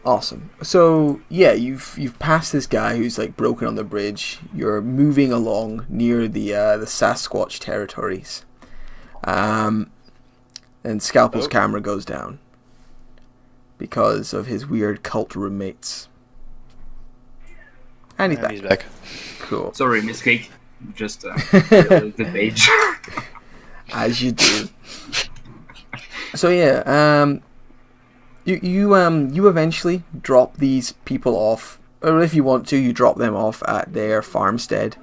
Awesome. So yeah, you've passed this guy who's like broken on the bridge. You're moving along near the Sasquatch territories, um, and Scalpel's Oh, camera goes down because of his weird cult roommates. And he's and he's back. back. Cool. Sorry, mistake. Just reload the page. As you do. So yeah, you eventually drop these people off, or if you want to, you drop them off at their farmstead.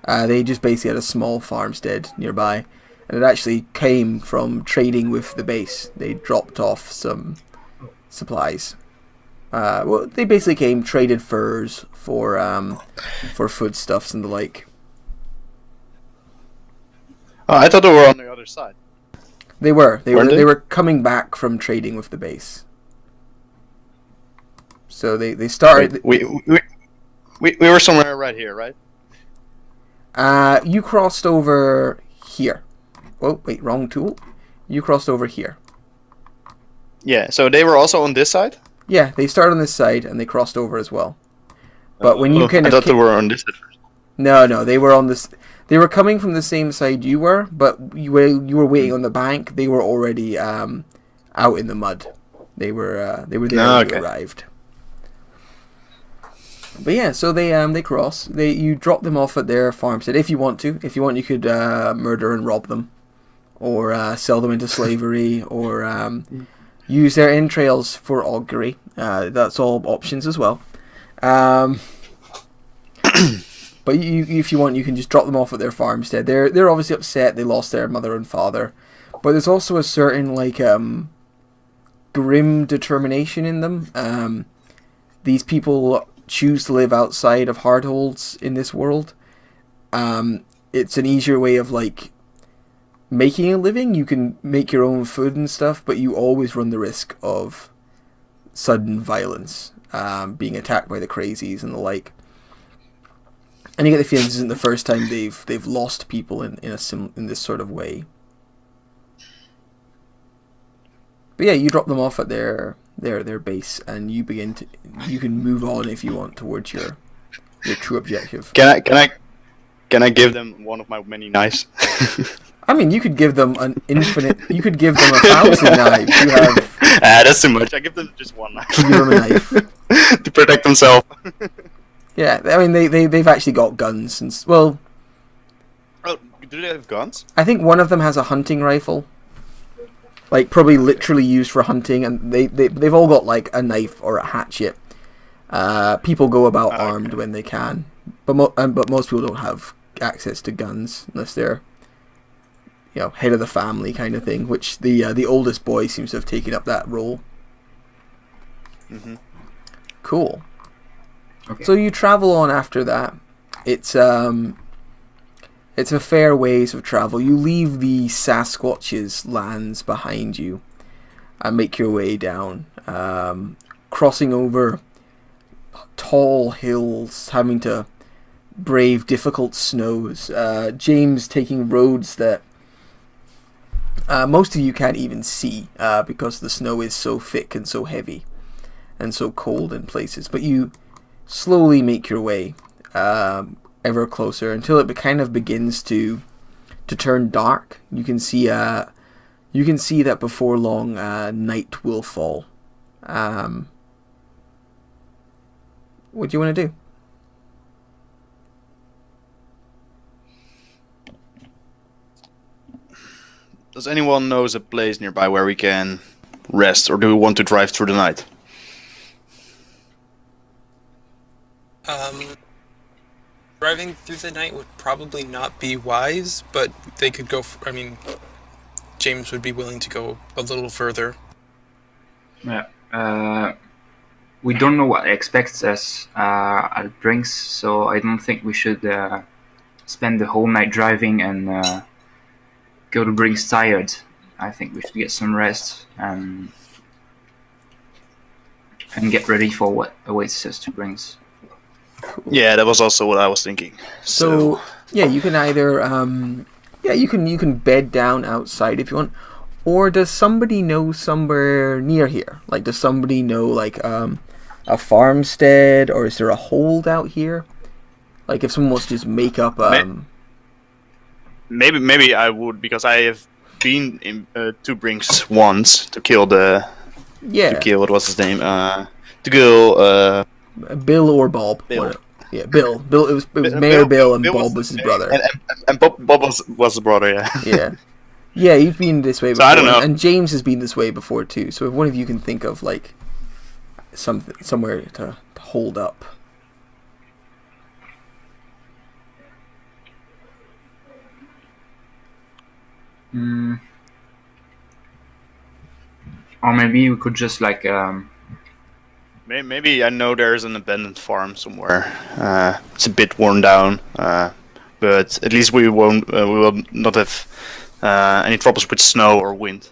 They just basically had a small farmstead nearby, and it actually came from trading with the base. They dropped off some supplies. Well, they basically traded furs for foodstuffs and the like. Oh, I thought they were on the other side. They They? were coming back from trading with the base. So they started. Wait, we were somewhere right here, right? You crossed over here. Oh wait, wrong tool. You crossed over here. Yeah. So they were also on this side. Yeah, they started on this side and they crossed over as well. But when you kind I of thought they were on this side first. no, they were on this. They were coming from the same side you were, but you were waiting on the bank. They were already out in the mud. They were there when you Okay. arrived. But yeah, so they cross. You drop them off at their farmstead if you want to. If you want, you could murder and rob them, or sell them into slavery, or use their entrails for augury. That's all options as well. Um, but if you want, you can just drop them off at their farmstead. They're obviously upset they lost their mother and father, but there's also a certain grim determination in them. These people choose to live outside of hardholds in this world. It's an easier way of making a living. You can make your own food and stuff, but you always run the risk of sudden violence, being attacked by the crazies and the like. And you get the feeling this isn't the first time they've lost people in this sort of way. But yeah, you drop them off at their base, and you can move on if you want towards your true objective. Can I give them one of my many knives? I mean, you could give them an infinite. You could give them 1,000 knives. You have. That's too much. I give them just one knife. You give them a knife to protect themselves. Yeah, I mean they've actually got guns and well. Oh, do they have guns? I think one of them has a hunting rifle. Probably literally used for hunting, and they've all got a knife or a hatchet. People go about armed when they can, but most people don't have access to guns unless they're, head of the family kind of thing. Which the oldest boy seems to have taken up that role. Mm-hmm. Cool. Okay. So you travel on after that. It's a fair ways of travel. You leave the Sasquatch's lands behind you and make your way down, crossing over tall hills, having to brave difficult snows. James taking roads that most of you can't even see because the snow is so thick and so heavy and so cold in places. But you slowly make your way ever closer until it kind of begins to turn dark. You can see that before long night will fall. What do you want to do? Does anyone knows a place nearby where we can rest, or do we want to drive through the night? Driving through the night would probably not be wise, but they could go. James would be willing to go a little further. Yeah. We don't know what expects us at Brinks, so I don't think we should spend the whole night driving and go to Brinks tired. I think we should get some rest and get ready for what awaits us to Brinks. Yeah, that was also what I was thinking. So yeah, you can either you can bed down outside if you want, Or does somebody know somewhere near here? Like, does somebody know, like, a farmstead, or is there a hold out here? Like, if someone wants to just make up, Maybe I would, because I have been in to Brinks once to kill the what was his name? To kill Bill or Bob. Bill. What- Yeah, Bill. Bill. It was Mayor Bill, and Bob was his brother. And Bob was the brother. Yeah. Yeah. Yeah, you've been this way before, So I don't know. and James has been this way before too. So if one of you can think of like somewhere to hold up. Or maybe we could just like Maybe I know there's an abandoned farm somewhere. It's a bit worn down, but at least we won't. We will not have any troubles with snow or wind.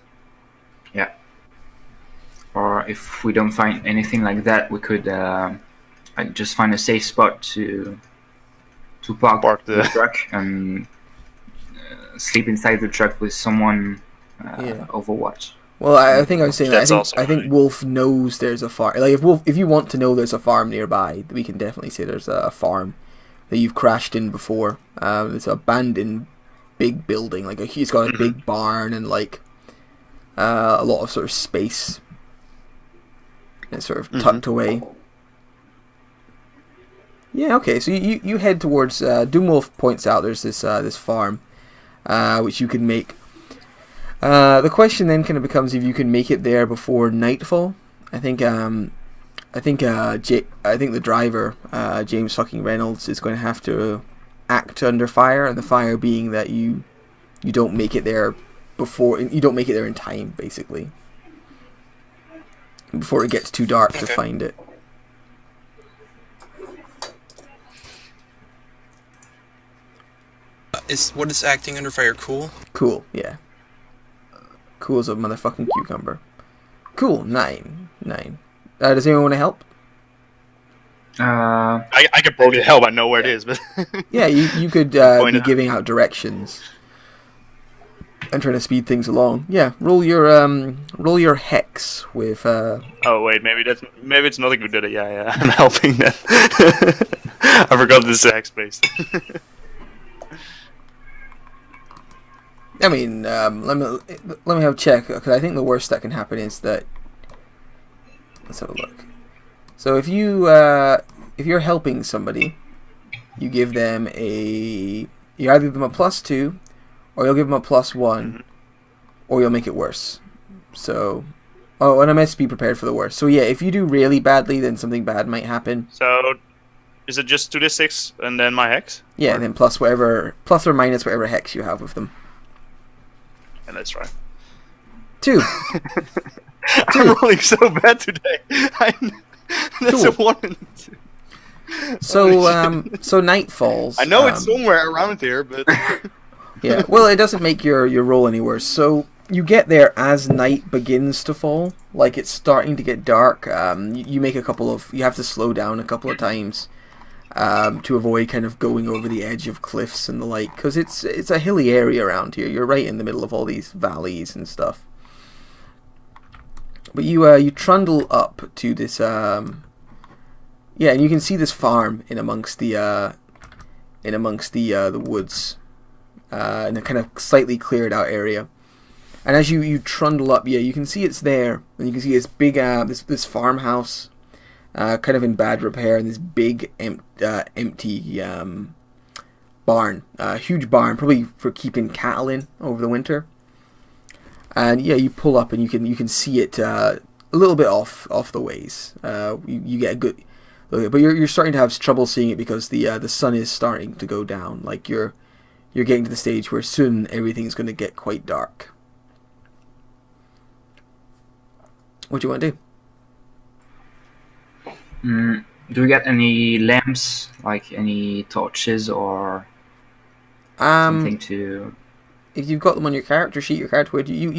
yeah. Or if we don't find anything like that, we could like just find a safe spot to park the truck and sleep inside the truck with someone overwatch. Well, I think I was saying that. That's I think Wolf knows there's a farm. Like if you want to know there's a farm nearby, we can definitely say there's a farm that you've crashed in before. It's an abandoned big building. Like it's got a big barn and like a lot of sort of space. And it's sort of tucked away. Yeah. Okay. So you head towards. Doomwolf points out there's this farm, which you can make. The question then kind of becomes if you can make it there before nightfall. I think the driver, James fucking Reynolds, is going to have to act under fire, and the fire being that you don't make it there you don't make it there in time, basically, before it gets too dark to find it. What is acting under fire cool? Cool, yeah. Cool as a motherfucking cucumber. Cool, 9. Does anyone want to help? I could probably help. I know where it is, but Yeah, you could be giving out directions and trying to speed things along. Yeah, roll your hex with. Oh wait, maybe it's not a good idea. Yeah, I'm helping that. I forgot this is hex based. I mean, let me have a check, because I think the worst that can happen is that. Let's have a look. So if you're helping somebody, you give them you either give them a +2, or you'll give them a +1, or you'll make it worse. So, and I must be prepared for the worst. So yeah, if you do really badly, then something bad might happen. So, is it just 2d6 and then my hex? Yeah, and then plus or minus whatever hex you have with them. And let's try. 2. I'm rolling so bad today. That's a 1 and a 2. So night falls. I know it's somewhere around here, but yeah. Well, it doesn't make your roll any worse. So you get there as night begins to fall, like it's starting to get dark. You make you have to slow down a couple of times to avoid kind of going over the edge of cliffs and the like, because it's a hilly area around here. You're right in the middle of all these valleys and stuff. But you trundle up to this and you can see this farm in amongst the woods, in a kind of slightly cleared out area. And as you trundle up, you can see it's there, and you can see this big this farmhouse, kind of in bad repair, and this big empty barn, huge barn, probably for keeping cattle in over the winter. And you pull up and you can see it a little bit off the ways. You get a good look, but you're starting to have trouble seeing it because the sun is starting to go down. Like you're getting to the stage where soon everything's going to get quite dark. What do you want to do? Do we get any lamps, like any torches or something to? If you've got them on your character sheet, you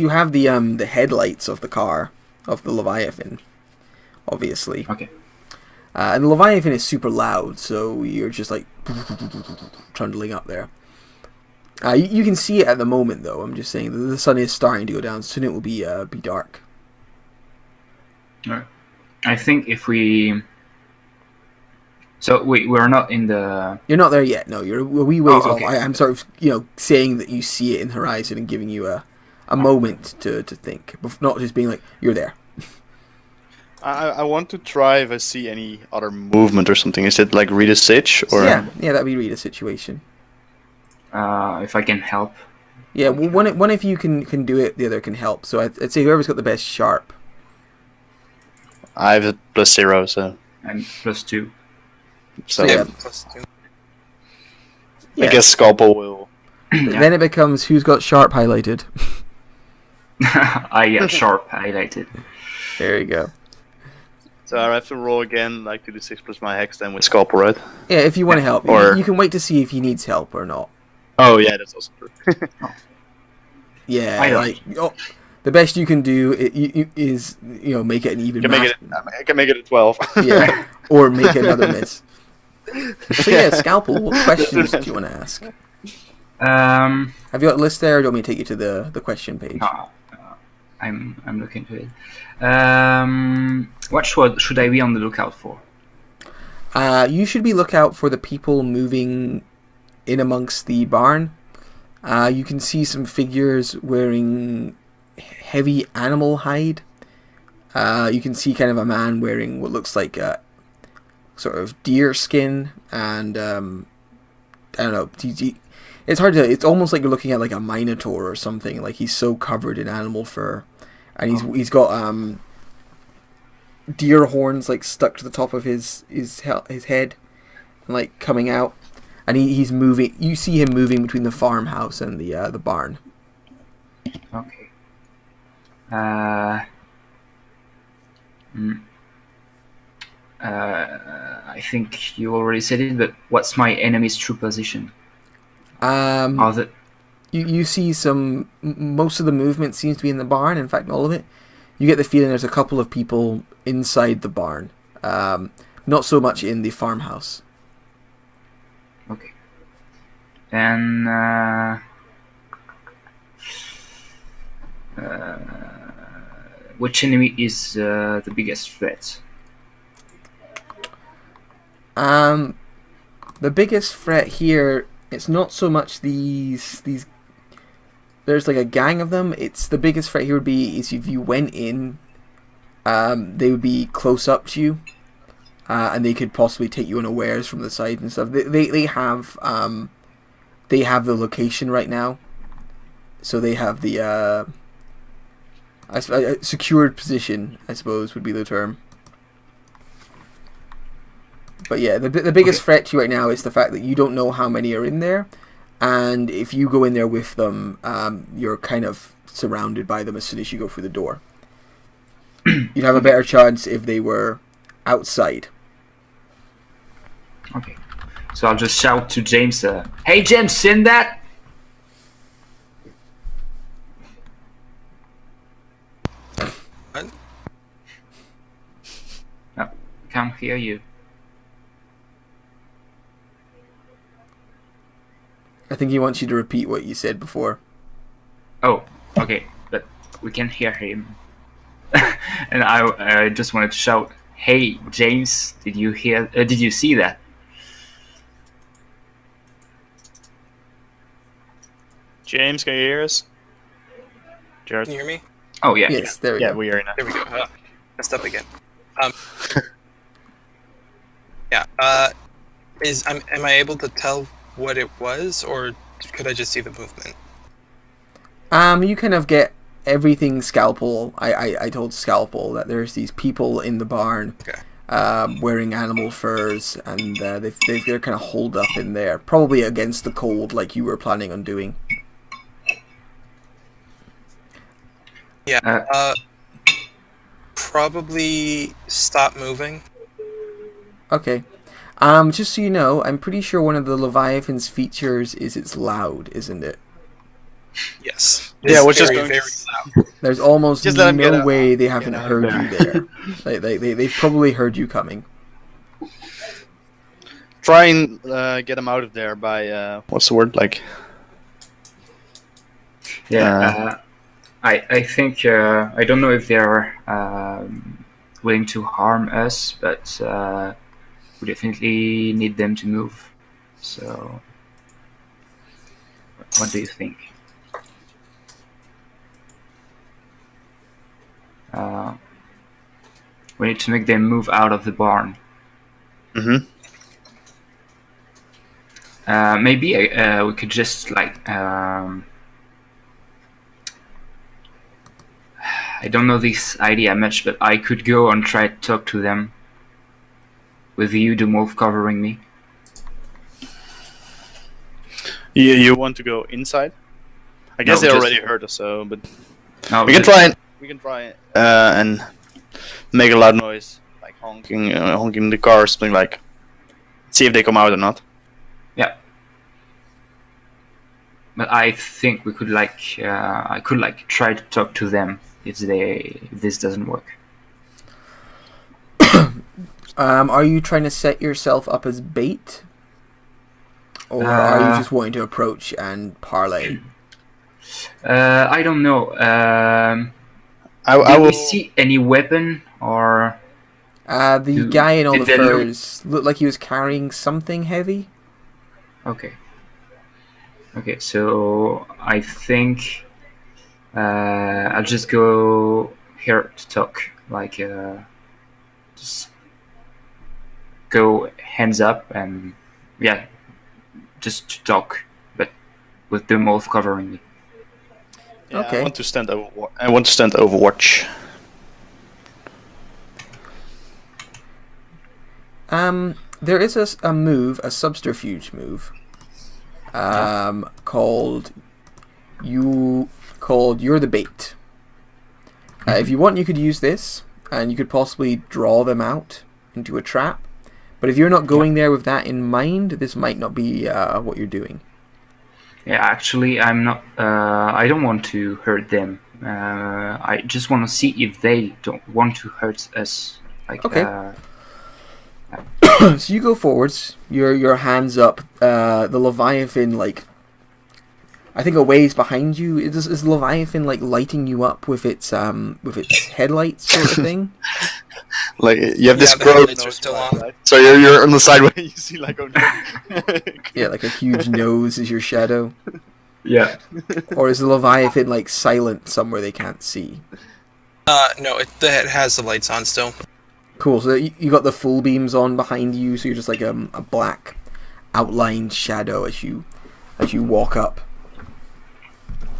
have the headlights of the car of the Leviathan, obviously. Okay. And the Leviathan is super loud, so you're just like trundling up there. You can see it at the moment, though. I'm just saying that the sun is starting to go down. Soon it will be dark. Right. I think if we... So we're not in the... You're not there yet. No, you're a wee ways okay. off. I'm sort of, saying that you see it in the horizon and giving you a moment to think, not just being like, you're there. I want to try if I see any other movement or something. Is it like read a sitch or? Yeah, that'd be read a situation. If I can help. Yeah, well, one of you can do it, the other can help. So I'd say whoever's got the best sharp. I have a +0, so. And +2. So yeah. +2. I guess Scalpel will. Then it becomes who's got sharp highlighted. I get sharp highlighted. There you go. So I have to roll again, like 2d6 plus my hex, then with Scalpel, right? Yeah, if you want to help, Or- you can wait to see if he needs help or not. Oh yeah, that's also true. Yeah, I don't. The best you can do is make it an even. I can make it a 12. Yeah, or make another miss. So yeah, Scalpel. What questions do you want to ask? Have you got a list there, or do you want me to take you to the question page? I'm looking to it. What should I be on the lookout for? You should be lookout for the people moving in amongst the barn. You can see some figures wearing heavy animal hide. You can see kind of a man wearing what looks like a sort of deer skin, and I don't know. It's hard to. It's almost like you're looking at like a minotaur or something. Like he's so covered in animal fur, and he's got deer horns like stuck to the top of his head, and like coming out, and he's moving. You see him moving between the farmhouse and the barn. Okay. I think you already said it, but what's my enemy's true position? You see most of the movement seems to be in the barn. In fact, all of it. You get the feeling there's a couple of people inside the barn, not so much in the farmhouse. Okay. And which enemy is the biggest threat? The biggest threat here, it's not so much these. There's like a gang of them. It's the biggest threat here would be is if you went in, they would be close up to you, and they could possibly take you unawares from the side and stuff. They have the location right now, so they have the secured position, I suppose would be the term. But yeah, the biggest threat to you right now is the fact that you don't know how many are in there, and if you go in there with them, you're kind of surrounded by them as soon as you go through the door. You'd have a better chance if they were outside. Okay. So I'll just shout to James, "Hey James, send that!" What? No, can't hear you. I think he wants you to repeat what you said before. Oh, okay, but we can hear him. And I just wanted to shout, "Hey James, did you see that?" James, can you hear us? Jared? Can you hear me? Oh yeah. Yes, there we Yeah, go. we hear you now. There we go. Messed up again. Yeah. Am I able to tell what it was, or could I just see the movement? You kind of get everything Scalpel. I told Scalpel that there's these people in the barn, Okay. wearing animal furs, and they're kind of holed up in there, probably against the cold, like you were planning on doing. Yeah. Probably stop moving. Okay. Just so you know, I'm pretty sure one of the Leviathan's features is it's loud, isn't it? Yes. Yeah, It's we're just very, going very to- loud. There's almost Just let 'em get no out- way they haven't out of heard you there. They've probably heard you coming. Try and get him out of there by what's the word? Like Yeah, I think I don't know if they're willing to harm us, but we definitely need them to move. So, what do you think? Uh, we need to make them move out of the barn. Mm-hmm. Maybe we could just like I don't know this idea much, but I could go and try to talk to them with you, the wolf, covering me. You want to go inside? I guess No, they just- already heard us, so but No, we can try. We can try and make a loud noise, like honking the car, or something like. See if they come out or not. Yeah. But I think we could like I could like try to talk to them if this doesn't work. Are you trying to set yourself up as bait? Or are you just wanting to approach and parlay? I don't know. I Did will. we see any weapon or? The guy in all the did they look- furs looked like he was carrying something heavy. Okay. Okay, so I think I'll just go here to talk. Like, just go hands up and yeah, just to talk, but with the mouth covering me. Yeah, Okay. I want to stand over. I want to stand Overwatch. There is a move, a subterfuge move, called You're the Bait. If you want, you could use this, and you could possibly draw them out into a trap. But if you're not going there with that in mind, this might not be what you're doing. Yeah, actually, I'm not. I don't want to hurt them. I just want to see if they don't want to hurt us. Like, Okay. So you go forwards, your hands up. The Leviathan, like, I think a ways behind you. Is Leviathan like lighting you up with its headlights sort of thing? Like you have this the crow headlights are nose still flag, on. right? So you're on the side where you see like only. Yeah, like a huge nose is your shadow. yeah. Or is the Leviathan like silent somewhere they can't see? No, it has the lights on still. Cool. So you got the full beams on behind you, so you're just like a black outlined shadow as you walk up.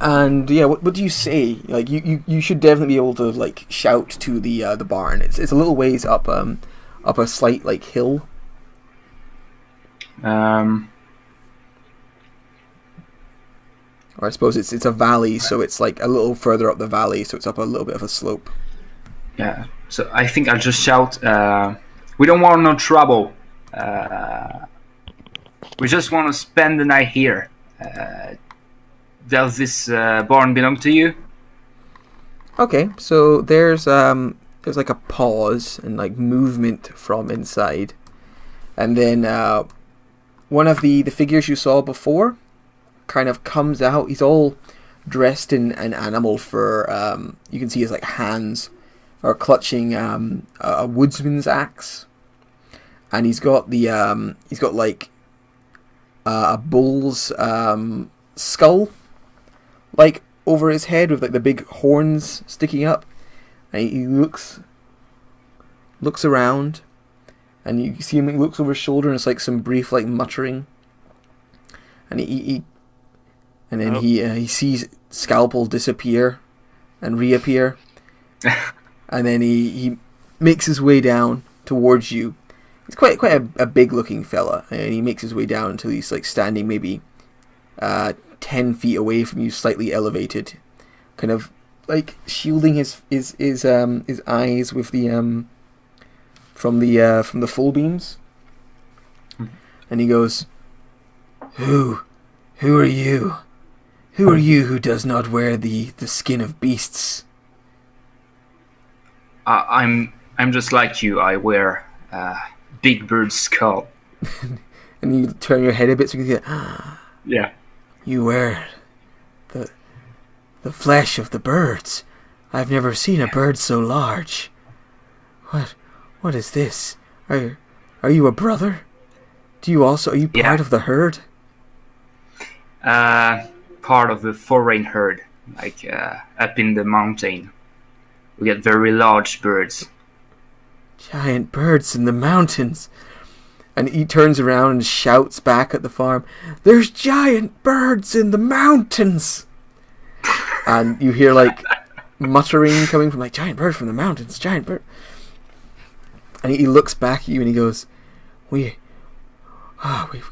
And yeah, what do you say? Like you should definitely be able to like shout to the barn. It's a little ways up a slight like hill. Or I suppose it's a valley, so it's like a little further up the valley, so it's up a little bit of a slope. Yeah. So I think I'll just shout. We don't want no trouble. We just want to spend the night here. Does this barn belong to you? Okay, so there's like a pause and like movement from inside, and then one of the figures you saw before kind of comes out. He's all dressed in an animal fur. You can see his like hands are clutching a woodsman's axe, and he's got like a bull's skull like over his head with like the big horns sticking up, and he looks around, and you see him, he looks over his shoulder, and it's like some brief like muttering, and he sees Scalpel disappear and reappear, and then he makes his way down towards you. He's quite a big looking fella, and he makes his way down until he's like standing maybe 10 feet away from you, slightly elevated, kind of like shielding his eyes with the from the full beams. And he goes, Who are you? Who are you who does not wear the skin of beasts? I'm just like you. I wear big bird skull. And you turn your head a bit so you can see, Yeah. you wear the flesh of the birds. I've never seen a bird so large. What is this? Are you a brother? Are you part of the herd? Part of the foreign herd, up in the mountain. We get very large birds. Giant birds in the mountains. And he turns around and shouts back at the farm, "There's giant birds in the mountains!" And you hear muttering coming from giant bird from the mountains, giant bird. And he looks back at you and he goes, we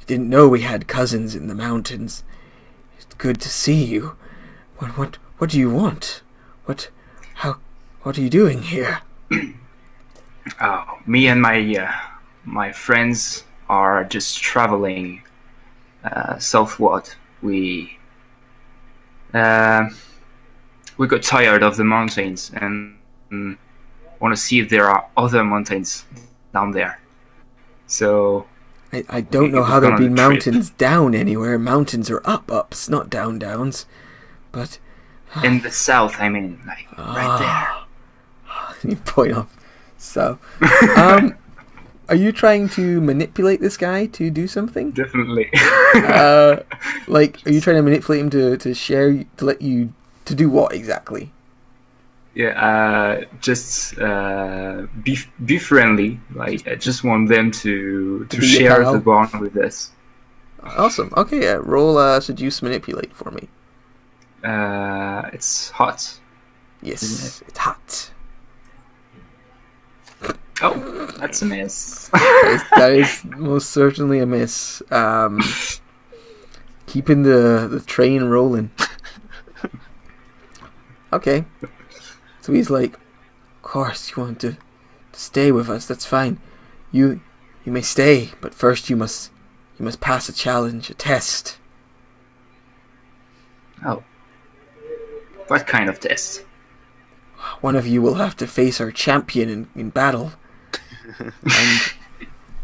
didn't know we had cousins in the mountains. It's good to see you. What do you want? What are you doing here? Me and my friends are just traveling southward. We got tired of the mountains and want to see if there are other mountains down there. So I don't know how there'd be mountains down anywhere. Mountains are ups, not downs. But in the south, I mean, right there. You point off. So, are you trying to manipulate this guy to do something? Definitely. Are you trying to manipulate him to share, to let you, to do what exactly? Yeah, just be friendly. I just want them to share the bond with us. Awesome. Okay, roll seduce manipulate for me. It's hot. Yes, it's hot. Oh, that's a miss. that is most certainly a miss. Keeping the train rolling. Okay. So he's like, "Of course you want to stay with us. That's fine. You may stay, but first you must pass a challenge, a test." Oh. What kind of test? One of you will have to face our champion in battle. And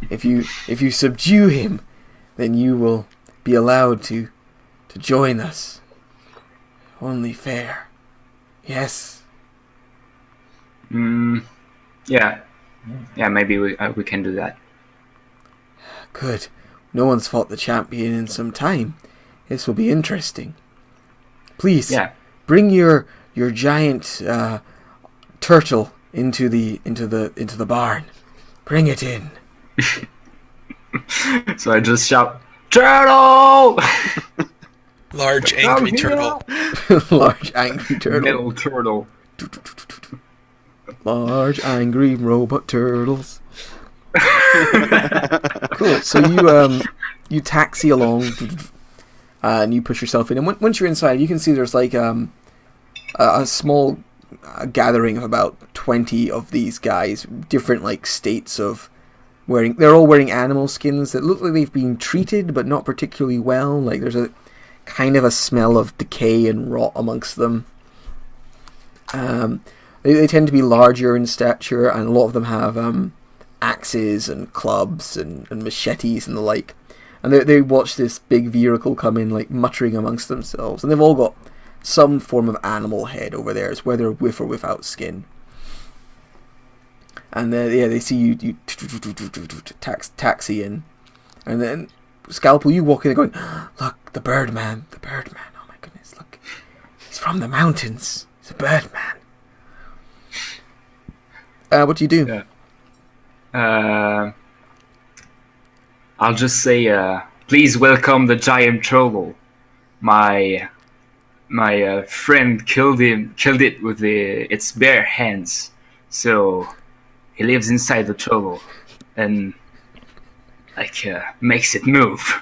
if you subdue him, then you will be allowed to join us. Only fair. Yes. Yeah, maybe we can do that. Good. No one's fought the champion in some time. This will be interesting. Please, bring your giant turtle into the barn. Bring it in. So I just shout, "Turtle!" Large angry turtle. Large angry turtle. Metal turtle. Large angry robot turtles. Cool. So you taxi along, and you push yourself in. And once you're inside, you can see there's a small gathering of about 20 of these guys, different states of wearing. They're all wearing animal skins that look like they've been treated, but not particularly well. There's a kind of a smell of decay and rot amongst them. They tend to be larger in stature, and a lot of them have axes and clubs and machetes and the like. And they watch this big vehicle come in, muttering amongst themselves. And they've all got some form of animal head over theirs, whether with or without skin. And they see you taxi in. And then, Scalpel, you walk in and going, "Look, the Birdman. Oh my goodness, look. He's from the mountains. He's a Birdman." What do you do? I'll just say, "Please welcome the giant turtle. My friend killed it with its bare hands. So he lives inside the turtle and makes it move."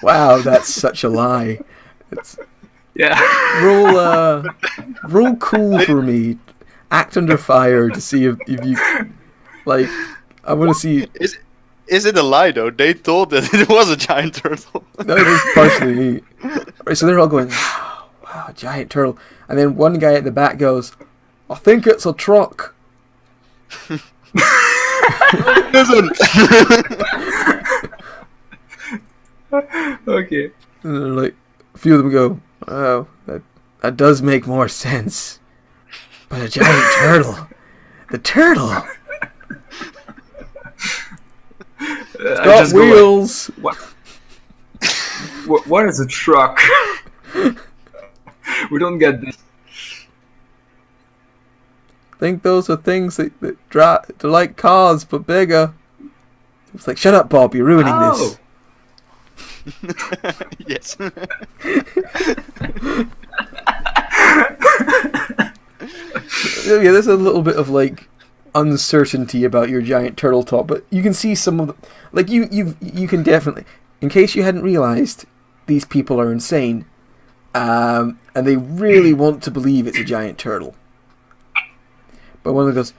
Wow, that's such a lie. Roll cool for me. Act under fire to see if you I want to see. Is it a lie though? They thought that it was a giant turtle. No, it was partially me. Right, so they're all going, wow, giant turtle. And then one guy at the back goes, "I think it's a truck." Okay. And they're like, a few of them go, oh, that does make more sense. But a giant turtle. The turtle. It's I got just go like, wheels. what is a truck? We don't get this. Think those are things that they're like cars but bigger. It's like, shut up, Bob. You're ruining this. Yes. Yeah, there's a little bit of like uncertainty about your giant turtle top, but you can see some of the, like you can definitely, in case you hadn't realized, these people are insane, and they really want to believe it's a giant turtle. But one of them goes,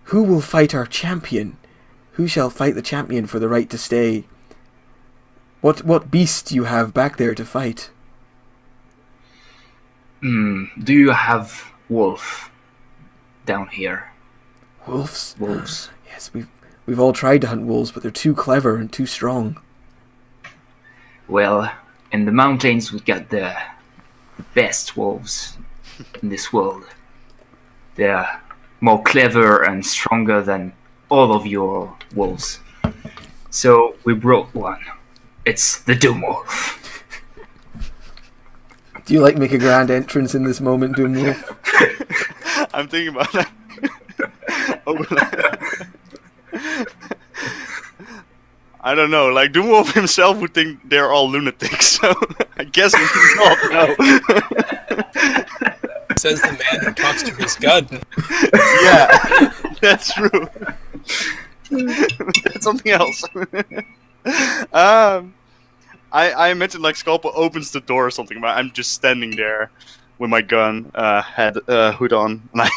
who will fight our champion? Who shall fight the champion for the right to stay? What beast do you have back there to fight? Do you have wolf down here? Wolves? Wolves. Yes, we've all tried to hunt wolves, but they're too clever and too strong. Well, in the mountains we got the best wolves in this world. They're more clever and stronger than all of your wolves. So we brought one. It's the Doom Wolf. Do you like make a grand entrance in this moment, Doom Wolf? I'm thinking about that. I don't know. Like Doomwolf himself would think they're all lunatics, so I guess he's not. No. Says the man who talks to his gun. Yeah, that's true. That's something else. I imagine like Scalpo opens the door or something, but I'm just standing there with my gun, hood on, and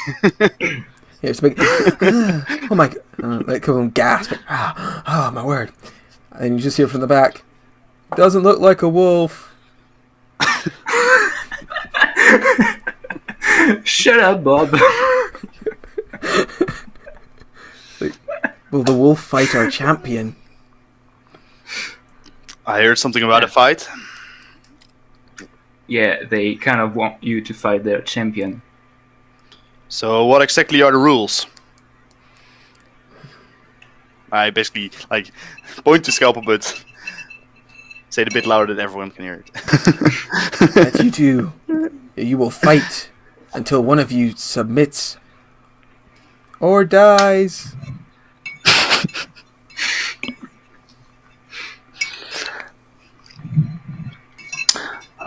yeah, it's like, oh my god, like come on, gasp, oh my word, and you just hear from the back, doesn't look like a wolf. Shut up, Bob. Like, will the wolf fight our champion? I heard something about a fight. Yeah, they kind of want you to fight their champion. So what exactly are the rules? I basically like point to Scalpo, but say it a bit louder that everyone can hear it. That you two, you will fight until one of you submits or dies.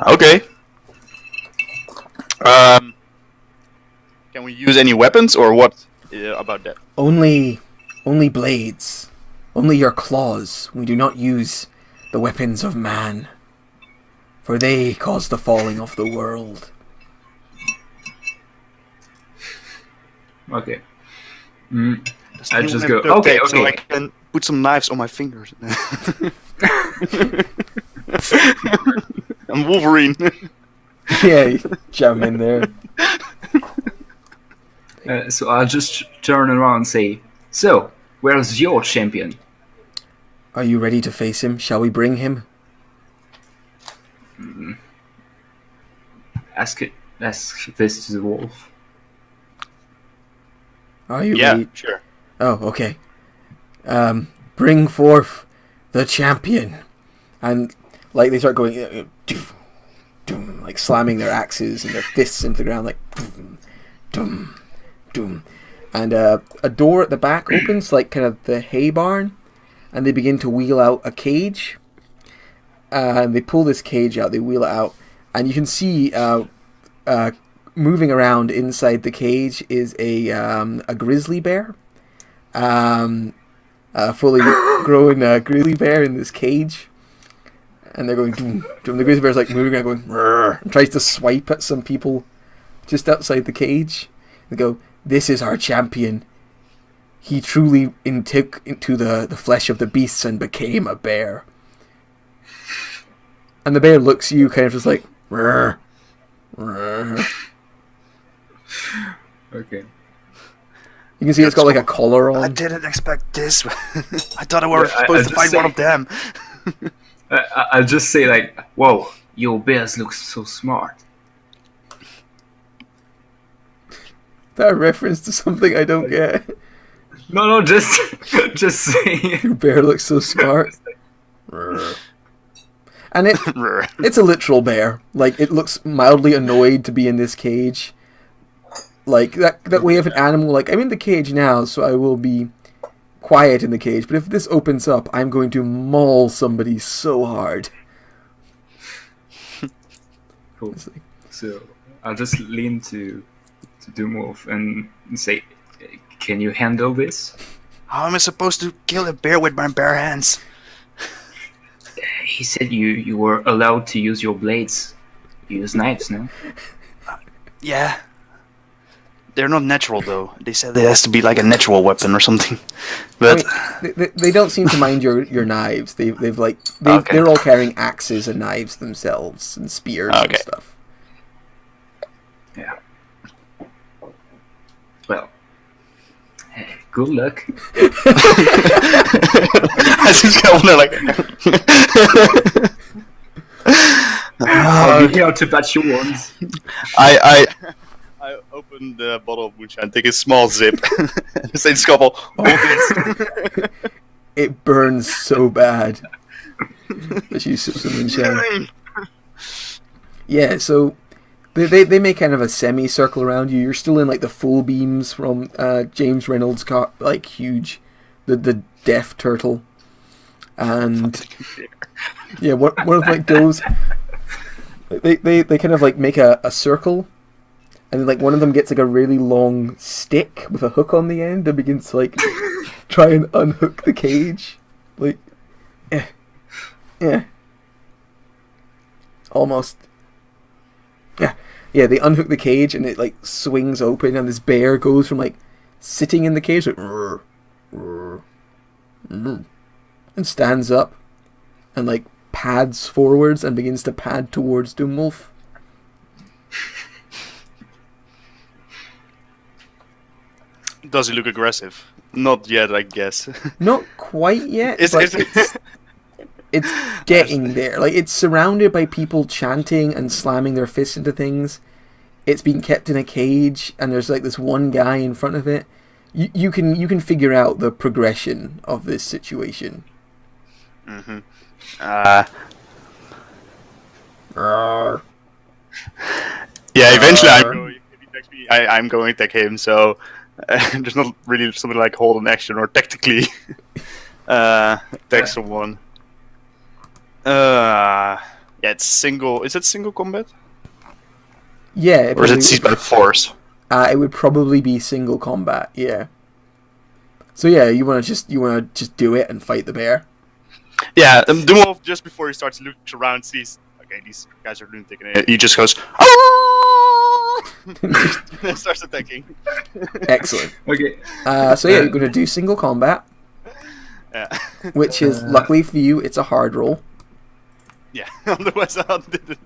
Okay. Can we use any weapons or what about that? Only blades. Only your claws. We do not use the weapons of man, for they cause the falling of the world. Okay. I just go, okay. So I can put some knives on my fingers. I'm Wolverine. Yeah, jump in there. So I'll just turn around and say, so, where's your champion? Are you ready to face him? Shall we bring him? Ask this to the wolf. Are you Yeah, ready? sure. Oh, okay. Bring forth the champion. And, like, they start going, doom, doom, like, slamming their axes and their fists into the ground, like, doom, doom, doom. And a door at the back opens, like, kind of the hay barn, and they begin to wheel out a cage. And they pull this cage out, they wheel it out, and you can see moving around inside the cage is a grizzly bear. Fully grown grizzly bear in this cage. And they're going, doom, doom. The grizzly bear's like moving around going, rrr, and tries to swipe at some people just outside the cage. They go, this is our champion. He truly took into the flesh of the beasts and became a bear. And the bear looks at you kind of just like, rrr, rrr. Okay. You can see it's got like a collar on. I didn't expect this. I thought I was Yeah, supposed to just fight say- one of them. I'll just say like, "Whoa, your bears look so smart." That a reference to something I don't get. No, just just saying. Your bear looks so smart. And it's a literal bear. Like, it looks mildly annoyed to be in this cage. Like, that way of an animal, like, I'm in the cage now, so I will be quiet in the cage, but if this opens up, I'm going to maul somebody so hard. Cool. So I'll just lean to Doomwolf and say, "Can you handle this?" How am I supposed to kill a bear with my bare hands? He said you were allowed to use your blades. You use knives, no? Yeah. They're not natural, though. They said it has to be like a natural weapon or something. But I mean, they don't seem to mind your knives. They're Okay. all carrying axes and knives themselves and spears and Okay. stuff. Yeah. Well, good luck. I just kind of like. I'll be here to patch your wounds. I opened the bottle of moonshine, take a small sip, and say, "Scopple, hold this." It burns so bad. As you sip some moonshine. Yeah, so they make kind of a semicircle around you. You're still in like the full beams from James Reynolds' car, like huge, the death turtle, and yeah, one of like those. They kind of like make a circle, and then like one of them gets like a really long stick with a hook on the end and begins to like try and unhook the cage, like, almost. Yeah, they unhook the cage and it like swings open and this bear goes from like sitting in the cage like and stands up and like pads forwards and begins to pad towards Doomwolf. Does he look aggressive? Not yet, I guess. Not quite yet, It's- but it's- it's getting there. Like, it's surrounded by people chanting and slamming their fists into things. It's being kept in a cage, and there's like this one guy in front of it. You can figure out the progression of this situation. Mm-hmm. Yeah, eventually I'm going. If he attacks me, I'm going to attack him. So there's not really something like hold an action or tactically attack someone. Yeah, it's single. Is it single combat? Yeah, Or is it seized by force? it would probably be single combat. Yeah. So yeah, you wanna just do it and fight the bear. Yeah, Dumov just before he starts to look around, sees okay, these guys are lunatic, and he just goes. And starts attacking. Excellent. Okay. So yeah, you're gonna do single combat, Yeah. which is luckily for you, it's a hard roll. Yeah. Otherwise, I did it.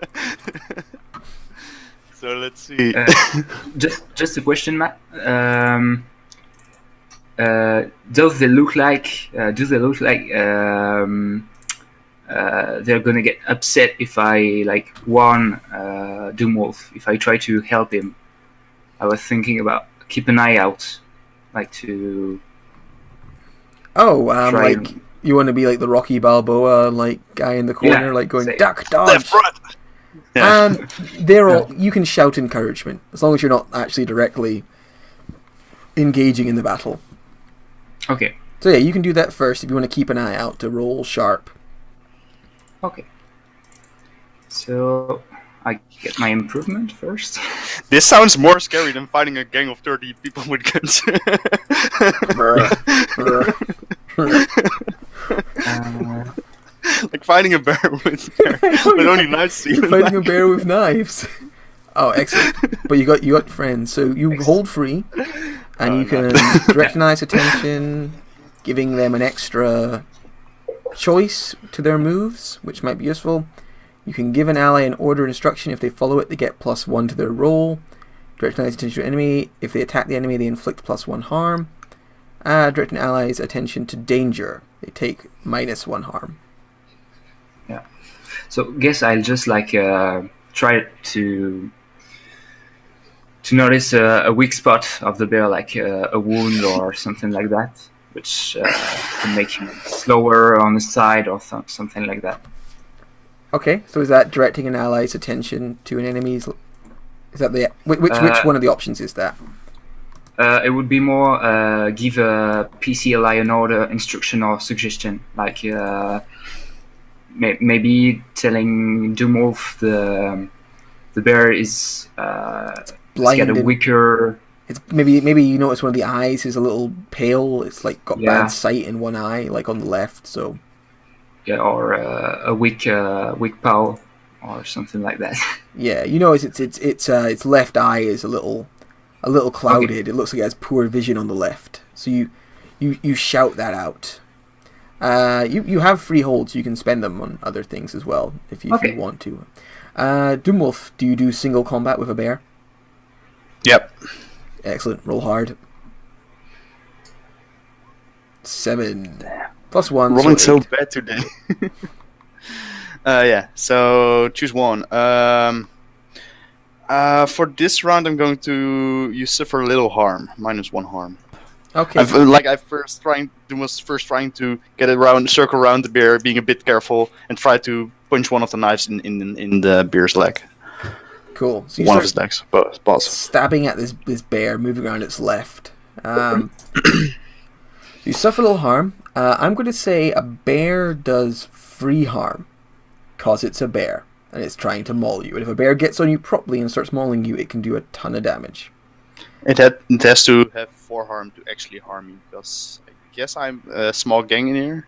So let's see. Just a question, Matt. Do they look like they're gonna get upset if I like warn Doomwolf if I try to help him? I was thinking about keep an eye out, like to Oh, try like you want to be like the Rocky Balboa like guy in the corner, Yeah, like going say- duck dodge. Left, right. Yeah. And they're all. You can shout encouragement as long as you're not actually directly engaging in the battle. Okay. So yeah, you can do that first if you want to keep an eye out to roll sharp. Okay. So I get my improvement first. This sounds more scary than fighting a gang of 30 people with guns. Like fighting a bear with only knives. You're fighting a bear with knives. Oh, excellent! But you got friends, so you hold free, and you can direct an eye's attention, giving them an extra choice to their moves, which might be useful. You can give an ally an order instruction. If they follow it, they get +1 to their roll. Direct an ally's attention to an enemy. If they attack the enemy, they inflict +1 harm. Direct an ally's attention to danger. They take -1 harm. Yeah. So guess I'll just like try to notice a weak spot of the bear, like a wound or something like that, which can make him slower on the side or something like that. Okay, so is that directing an ally's attention to an enemy's? Is that the which one of the options is that? It would be more give a PC ally an order, instruction, or suggestion, like maybe telling Dumov the bear is Blind. got a weaker. It's maybe you notice one of the eyes is a little pale. It's like got Yeah. bad sight in one eye, like on the left. So Yeah, or a weak paw, or something like that. yeah, you notice its left eye is a little clouded. Okay. It looks like it has poor vision on the left. So you shout that out. You have free holds. You can spend them on other things as well if you want to. Doomwolf, do you do single combat with a bear? Yep. Excellent. Roll hard. 7 plus 1. Rolling so bad today. Yeah. So choose one. For this round, I'm going to you suffer a little harm, -1 harm. Okay. Was first trying to get around, circle around the bear, being a bit careful, and try to punch one of the knives in the bear's leg. Cool. So one of his legs, boss. Stabbing at this bear, moving around its left. You suffer a little harm. I'm going to say a bear does free harm, cause it's a bear and it's trying to maul you. And if a bear gets on you properly and starts mauling you, it can do a ton of damage. It has to have 4 harm to actually harm me, because I guess I'm a small gang in here.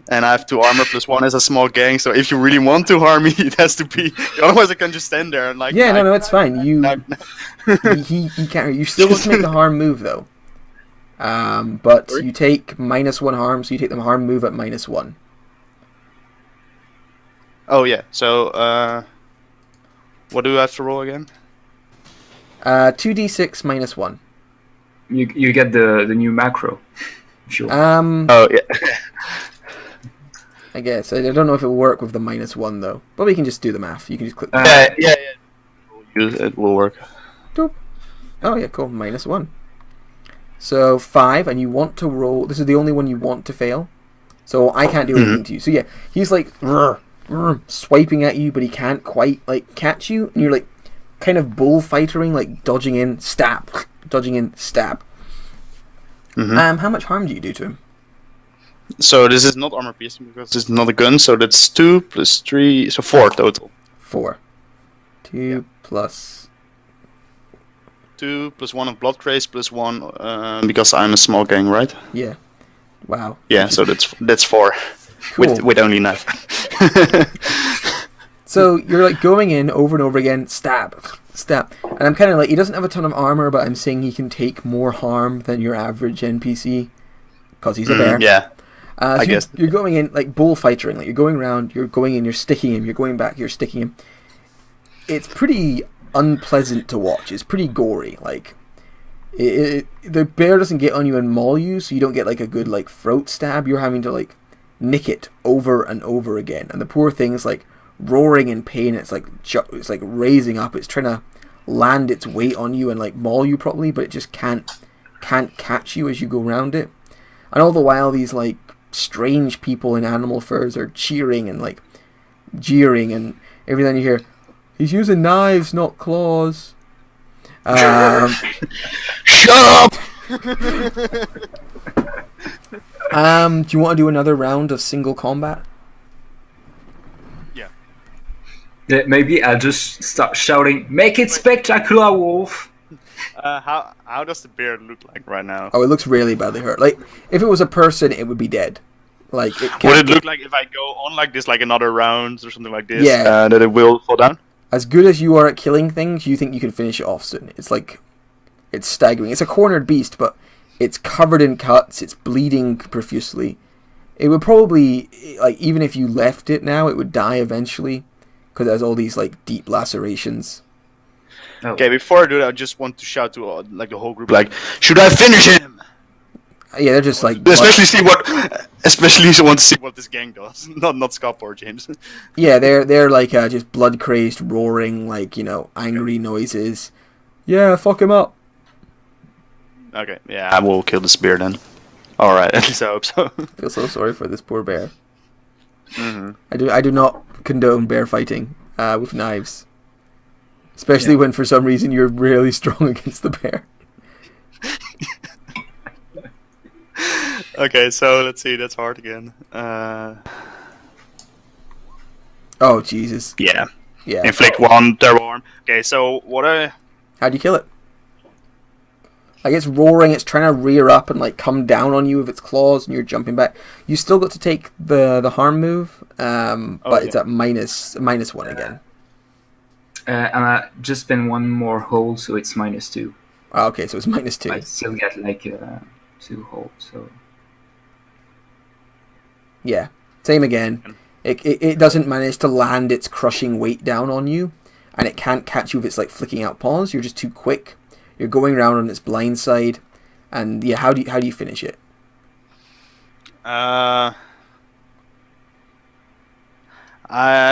And I have 2 armor plus 1 as a small gang, so if you really want to harm me, it has to be. Otherwise, I can just stand there and like. Yeah, no, it's fine. He can't. You still have to make the harm move though. But you take -1 harm, so you take the harm move at -1. Oh yeah. So what do I have to roll again? 2d6 -1. You get the new macro. Sure. Oh yeah. I guess I don't know if it will work with the -1 though, but we can just do the math. You can just click. Yeah. It will work. Doop. Oh yeah, cool. -1. So 5, and you want to roll. This is the only one you want to fail, so I can't do anything to you. So yeah, he's like swiping at you, but he can't quite like catch you, and you're like kind of bullfightering, like dodging in, stab, dodging in, stab. How much harm do you do to him? So this is not armor piercing because it's not a gun, so that's 2 plus 3, so 4 total. 4. 2 plus 2 plus 1 of blood craze plus 1 because I'm a small gang, right? Yeah. Wow. Yeah, so that's 4 Cool. with only knife. So you're like going in over and over again, stab, and I'm kind of like, he doesn't have a ton of armor, but I'm saying he can take more harm than your average NPC because he's a bear. Yeah. So I guess you're going in like bullfightering, like you're going around, you're going in, you're sticking him, you're going back, you're sticking him. It's pretty unpleasant to watch. It's pretty gory. Like the bear doesn't get on you and maul you, so you don't get like a good like throat stab. You're having to like nick it over and over again, and the poor thing is like roaring in pain. It's like raising up. It's trying to land its weight on you and like maul you properly, but it just can't catch you as you go around it. And all the while, these like strange people in animal furs are cheering and like jeering, and every time you hear, "He's using knives, not claws." Shut up! Do you want to do another round of single combat? Yeah, maybe I'll just start shouting, "Make it spectacular, Wolf!" How does the bear look like right now? Oh, it looks really badly hurt. Like, if it was a person, it would be dead. Like, would it look like if I go on like this, like another round or something like this, Yeah. that it will fall down? As good as you are at killing things, you think you can finish it off soon. It's like, it's staggering. It's a cornered beast, but it's covered in cuts. It's bleeding profusely. It would probably, like, even if you left it now, it would die eventually, because it has all these like deep lacerations. Oh. Okay, before I do that, I just want to shout to like the whole group, like, should I finish him? Yeah, they're just like Especially see what Especially if you want to see what this gang does. Not Scott or James. Yeah, they're like just blood crazed, roaring, like angry noises. Yeah, fuck him up. Okay, yeah, I will kill this bear then. Alright, at least I hope so. I feel so sorry for this poor bear. Mm-hmm. I do not condone bear fighting with knives, especially when for some reason you're really strong against the bear. Okay, so let's see. That's hard again. Oh Jesus! Yeah. Yeah. Inflict 1 terrible harm. Okay, so what I... How do you kill it? Like it's roaring, it's trying to rear up and like come down on you with its claws, and you're jumping back. You still got to take the harm move, but it's at minus 1 again. And I just spend one more hold, so it's -2. Oh, okay, so it's -2. I still get like 2 hold, so... Yeah, same again. It doesn't manage to land its crushing weight down on you, and it can't catch you with its like flicking out paws. You're just too quick. You're going around on its blind side, and yeah, how do you finish it? I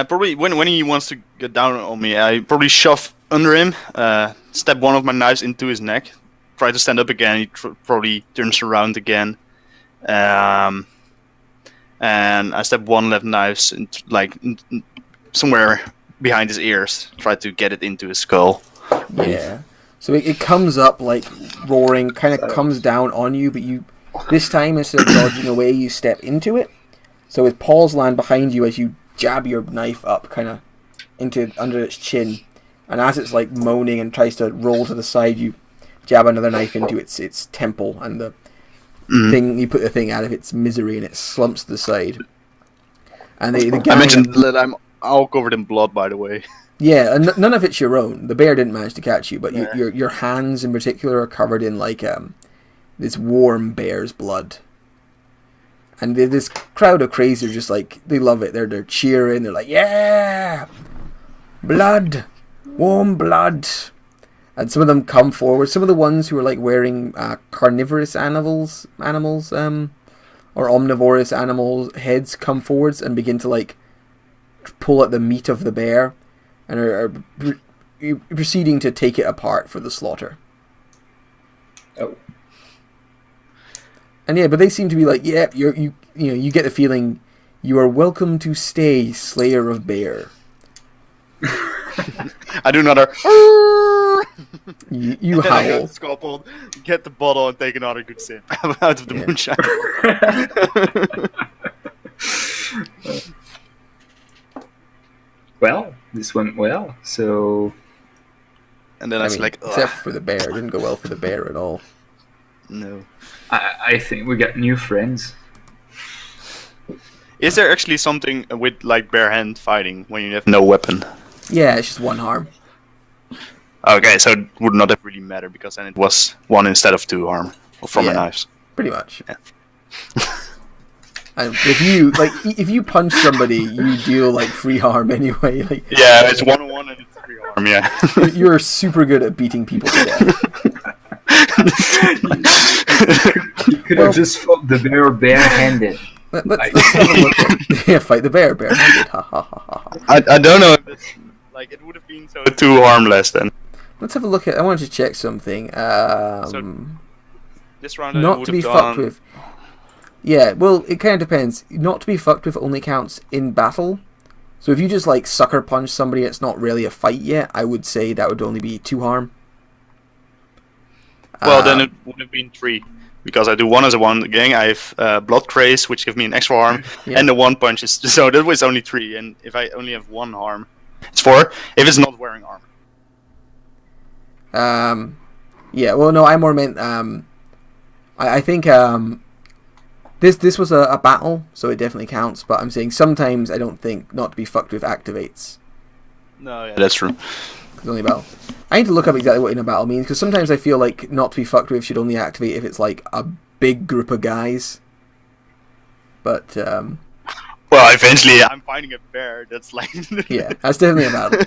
probably when he wants to get down on me, I probably shove under him, stab one of my knives into his neck, try to stand up again. He probably turns around again, and I stab one left knife somewhere behind his ears, try to get it into his skull. Yeah. So it comes up like roaring, kind of comes down on you, but you this time instead of dodging away, you step into it. So its paws land behind you as you jab your knife up, kind of under its chin, and as it's like moaning and tries to roll to the side, you jab another knife into its temple, and the thing you put the thing out of its misery, and it slumps to the side. And the gang, I mentioned that I'm all covered in blood, by the way. Yeah, and none of it's your own. The bear didn't manage to catch you, but your hands in particular are covered in like this warm bear's blood. And this crowd of crazies are just like, they love it. They're cheering. They're like, yeah, blood, warm blood. And some of them come forward. Some of the ones who are like wearing carnivorous animals, or omnivorous animals heads come forwards and begin to like pull at the meat of the bear, and are proceeding to take it apart for the slaughter. Oh. And yeah, but they seem to be like, yeah, you get the feeling you are welcome to stay, Slayer of Bear. I do another. You howl. Scalpel, get the bottle and take another good sip out of the moonshine. Well, this went well, so... And then I was like, ugh. Except for the bear. It didn't go well for the bear at all. No. I think we got new friends. Is there actually something with like bare hand fighting when you have no weapon? Yeah, it's just one harm. Okay, so it would not have really mattered because then it was 1 instead of 2 harm from the knives. Pretty much. Yeah. And if you punch somebody, you deal like 3 harm anyway. Like, yeah, it's 1-1 and it's 3 harm. Yeah. You're super good at beating people to death. You could have just fought the bear barehanded. Let's have a look at... Yeah, fight the bear barehanded. Ha ha ha ha. I don't know if it's, like, it would have been so 2 harmless then. Let's have a look at... I wanted to check something. This round not to be fucked with. Yeah, well, it kind of depends. Not to be fucked with only counts in battle. So if you just, like, sucker punch somebody, it's not really a fight yet, I would say that would only be 2 harm. Well, then it would have been 3. Because I do 1 as a 1 gang, I have blood craze, which gives me an extra harm, and the 1 punch is... So that was only 3, and if I only have 1 harm, it's 4, if it's not wearing armor. Yeah, well, no, I more meant... I think... This was a battle, so it definitely counts, but I'm saying sometimes I don't think not to be fucked with activates. No, yeah, that's true. It's only a battle. I need to look up exactly what in a battle means, because sometimes I feel like not to be fucked with should only activate if it's like a big group of guys. But, Well, eventually I'm fighting a bear that's like... yeah, that's definitely a battle.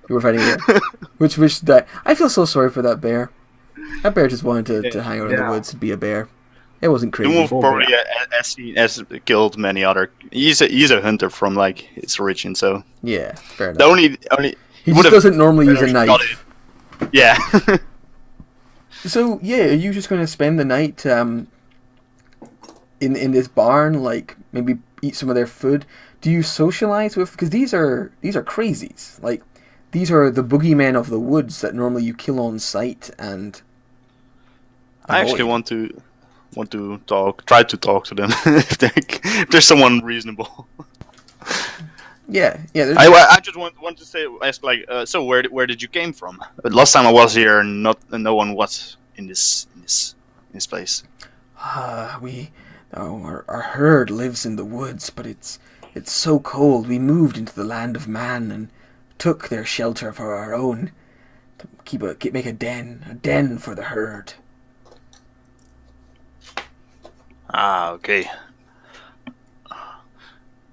You were fighting a bear. Which I feel so sorry for that bear. That bear just wanted to hang out in the woods and be a bear. It wasn't crazy. Dumov Oh, probably yeah. has killed many other. He's a hunter from like his origin, so Yeah, fair the enough. only He would just have doesn't normally use a better shot knife. it. Yeah. So yeah, are you just going to spend the night in this barn? Like maybe eat some of their food? Do you socialize with? Because these are crazies. Like these are the boogeymen of the woods that normally you kill on sight and. I actually avoid. want to try to talk to them if there's someone reasonable. Yeah, yeah. I just want to ask like so where did you came from? Last time I was here, no one was in this place. Our herd lives in the woods, but it's so cold. We moved into the land of man and took their shelter for our own. To make a den for the herd. Ah, okay.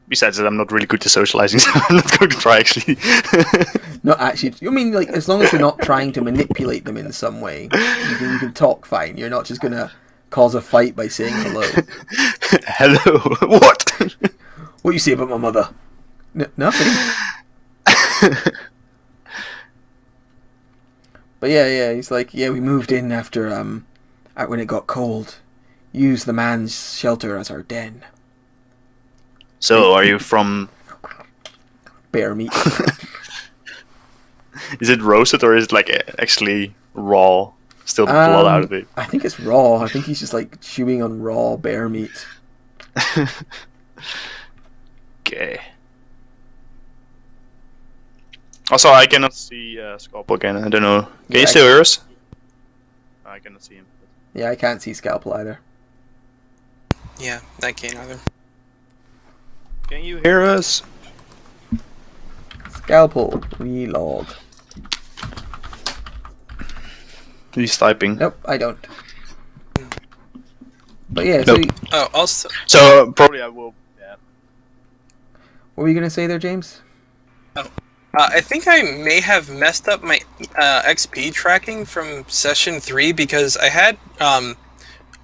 Besides that, I'm not really good at socializing, so I'm not going to try actually. Not actually. You mean like as long as you're not trying to manipulate them in some way, you can talk fine. You're not just gonna cause a fight by saying hello. Hello. What? What you say about my mother? Nothing. But yeah. He's like, yeah, we moved in after when it got cold. Used the man's shelter as our den. So, are you from? Bear meat. Is it roasted or is it like actually raw? Still the blood out of it. I think it's raw. I think he's just like chewing on raw bear meat. Okay. Also, I cannot see Scalpel again. I don't know. Can you still hear us? I cannot see him. Yeah, I can't see Scalpel either. Yeah, I can't either. Can you hear us? Scalpel, relog. He's typing. Nope, I don't. But yeah, Nope. so Oh, also, So probably I will. Yeah. what were you gonna say there, James? I think I may have messed up my XP tracking from session 3 because I had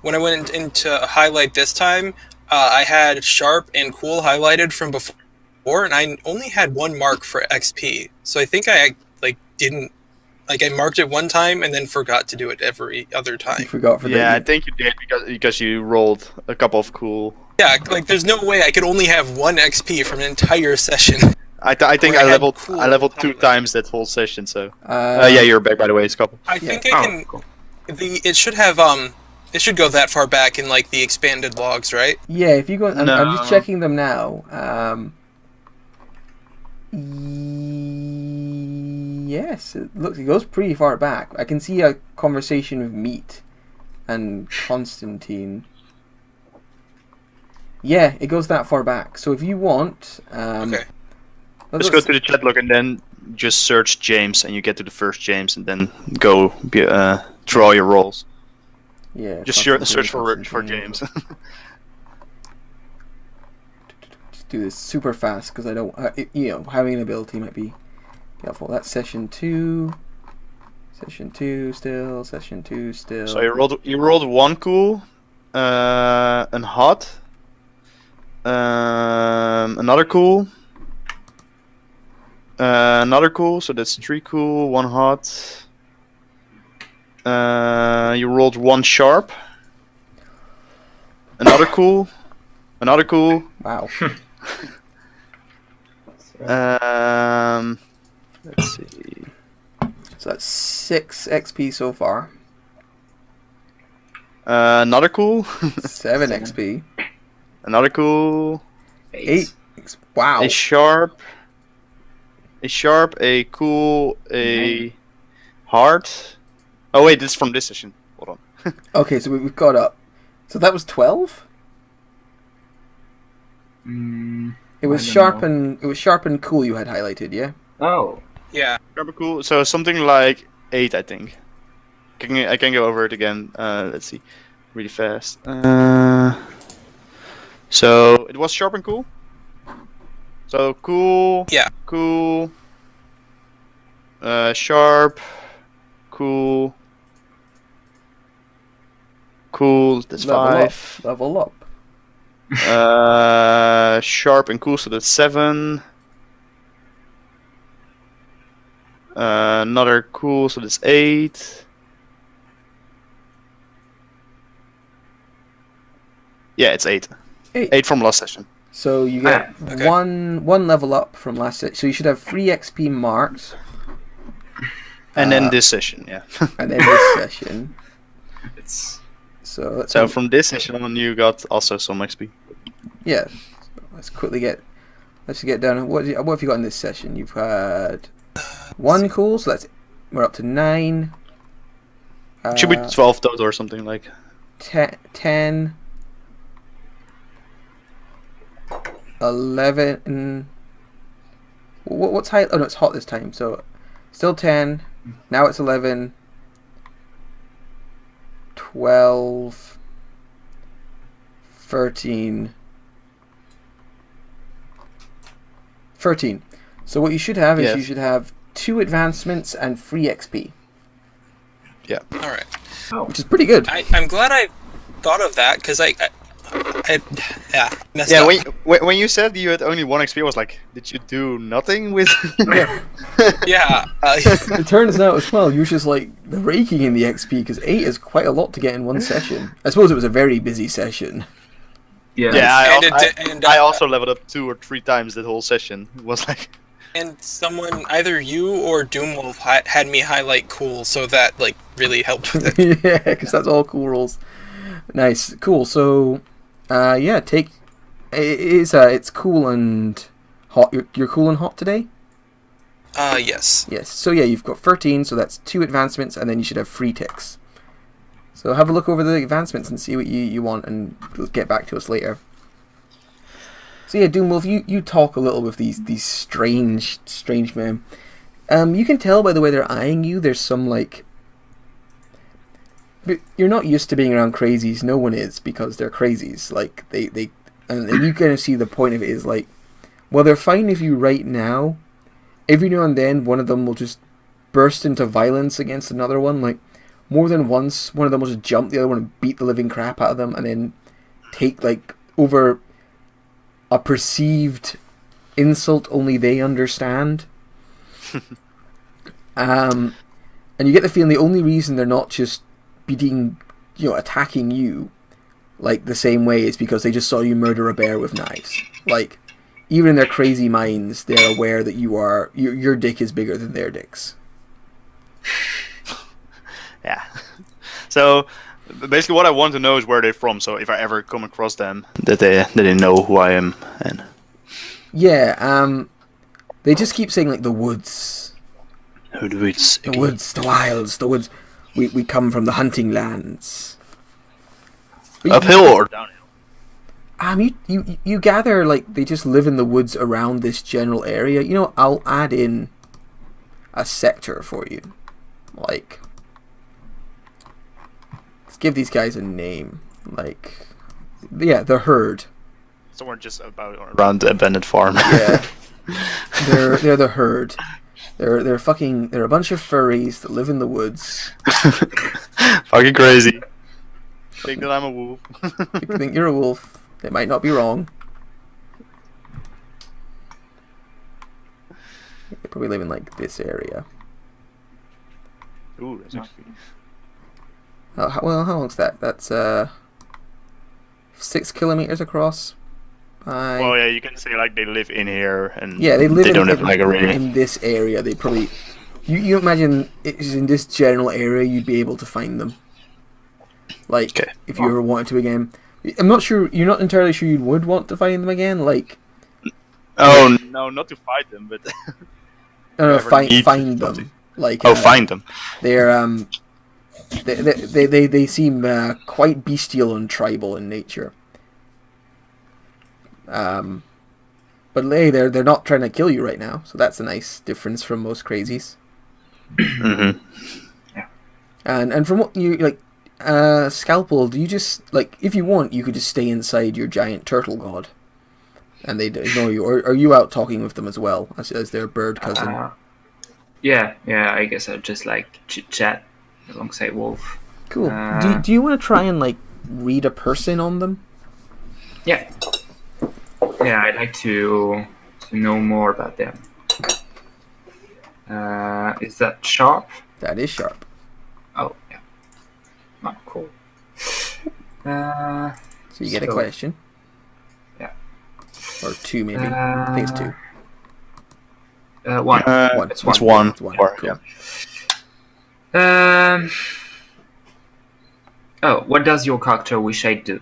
when I went into highlight this time, I had sharp and cool highlighted from before, and I only had one mark for XP. So I think I didn't I marked it one time and then forgot to do it every other You time. forgot for Yeah, I that. think you did because you rolled a couple of cool. Yeah, there's no way I could only have one XP from an entire session. I think Where I I had leveled cool I leveled 2 highlight. times that whole session. So Yeah, yeah, you're back by the way, Scalpel. I Yeah. think I Oh, can. cool. It should have it should go that far back in like the expanded logs, right? yeah. If you go, I'm No. just checking them now. Yes, it goes pretty far back. I can see a conversation with Meat and Constantine. Yeah, it goes that far back. So if you want, Okay. Just go to the chat log and then just search James, and you get to the first James, and then go through all your roles. Yeah. Just Constantine, search for Constantine. James. Just do this super fast because I don't. Having an ability might be helpful. That's session 2. Session 2 still. Session 2 still. So you rolled 1 cool, an hot, another cool, another cool. So that's 3 cool, 1 hot. You rolled 1 sharp, another cool, another cool. Wow. Let's see. So that's 6 XP so far. Another cool, 7 XP. another cool. 8. Wow. A sharp, a cool, a hard. Oh wait, this is from this session. Hold on. Okay, so we've got up. So that was 12. It was I sharp don't and cool. You had highlighted, yeah. Oh, Yeah. Sharp, cool. So something like 8, I think. I can go over it again. Let's see, really fast. So it was sharp and cool. So cool. Yeah. Cool. Sharp. Cool. cool. That's Level 5. up. Level up. Sharp and cool, so that's 7. Another cool, so that's 8. Yeah, it's 8. 8. 8 from last session. So you get Okay. one level up from last session. So you should have 3 XP marks. And then this session, yeah. And then this session. It's So let's So from this session on, you got also some XP. yeah. Let's quickly get. Let's get down. What have you got in this session? You've had 1 cool. So we're up to 9. Should be 12 total or something like. 10. 11. What's high? Oh no, it's hot this time. So still 10. Now it's 11. 12. 13. 13. So what you should have is Yes. you should have 2 advancements and 3 XP, Yeah. All right. which is pretty good. I'm glad I thought of that because I messed Yeah, up. when you said you had only 1 XP, I was like, did you do nothing with? Yeah. It turns out as well, you're just like raking in the XP because 8 is quite a lot to get in one session. I suppose it was a very busy session. yeah. Yeah, And I also leveled up 2 or 3 times that whole session. It was like, And someone, either you or Doomwolf, had me highlight cool, so that like really helped with it. Yeah, because that's all cool rolls. Nice, cool. So, yeah, it's cool and hot. You're cool and hot today. Yes. Yes. So yeah, you've got 13. So that's 2 advancements, and then you should have 3 ticks. So have a look over the advancements and see what you want, and get back to us later. So yeah, Doomwolf, you talk a little with these strange men. You can tell by the way they're eyeing you. There's some like. But you're not used to being around crazies. No one is, because they're crazies. Like and you kind of see the point of it is like, well, they're fine with you right now. Every now and then, one of them will just burst into violence against another one. Like more than once, one of them will just jump the other one and beat the living crap out of them, and then take like over a perceived insult only they understand. And you get the feeling the only reason they're not just attacking you like the same way is because they just saw you murder a bear with knives. Like, even in their crazy minds, they're aware that your dick is bigger than their dicks. yeah. So basically, what I want to know is where they're from. So if I ever come across them, that they know who I am. And Yeah. They just keep saying like the woods, who do it's the woods, the wilds, the woods. We come from the hunting lands. But uphill or downhill? You gather like they just live in the woods around this general area. You know, I'll add in a sector for you. Like, let's give these guys a name. Like, yeah, the herd. Somewhere just around the abandoned farm. Yeah, they're the herd. They're a bunch of furries that live in the woods. Fucking crazy. Think that I'm a wolf. You think you're a wolf. They might not be wrong. They probably live in like this area. Ooh, that's actually... How long's that? That's 6 kilometers across. Well, yeah, you can say like they live in here, and Yeah, they live don't have like a really. in this area. They probably you imagine it's in this general area you'd be able to find them. Like, Okay. if you ever wanted to again. I'm not sure. You're not entirely sure you would want to find them again. Like, Oh no, not to fight them, but no, Ever find need them. something. Like, find them. they're they seem quite bestial and tribal in nature. But hey, they're not trying to kill you right now, so that's a nice difference from most crazies. Mm-hmm. And from what you like, Scalpel, do you just like, if you want, you could just stay inside your giant turtle god, and they'd ignore you, or are you out talking with them as well as their bird cousin? Yeah, I guess I'd just like chit chat alongside Wolf. Cool. Uh, Do you want to try and like read a person on them? Yeah. Yeah, I'd like to know more about them. Is that sharp? That is sharp. Oh, yeah. Oh, cool. So you get a question. Yeah. Or two, maybe. I think it's two. One. It's one. It's one. Or, Cool. yeah. What does your character wish I'd do?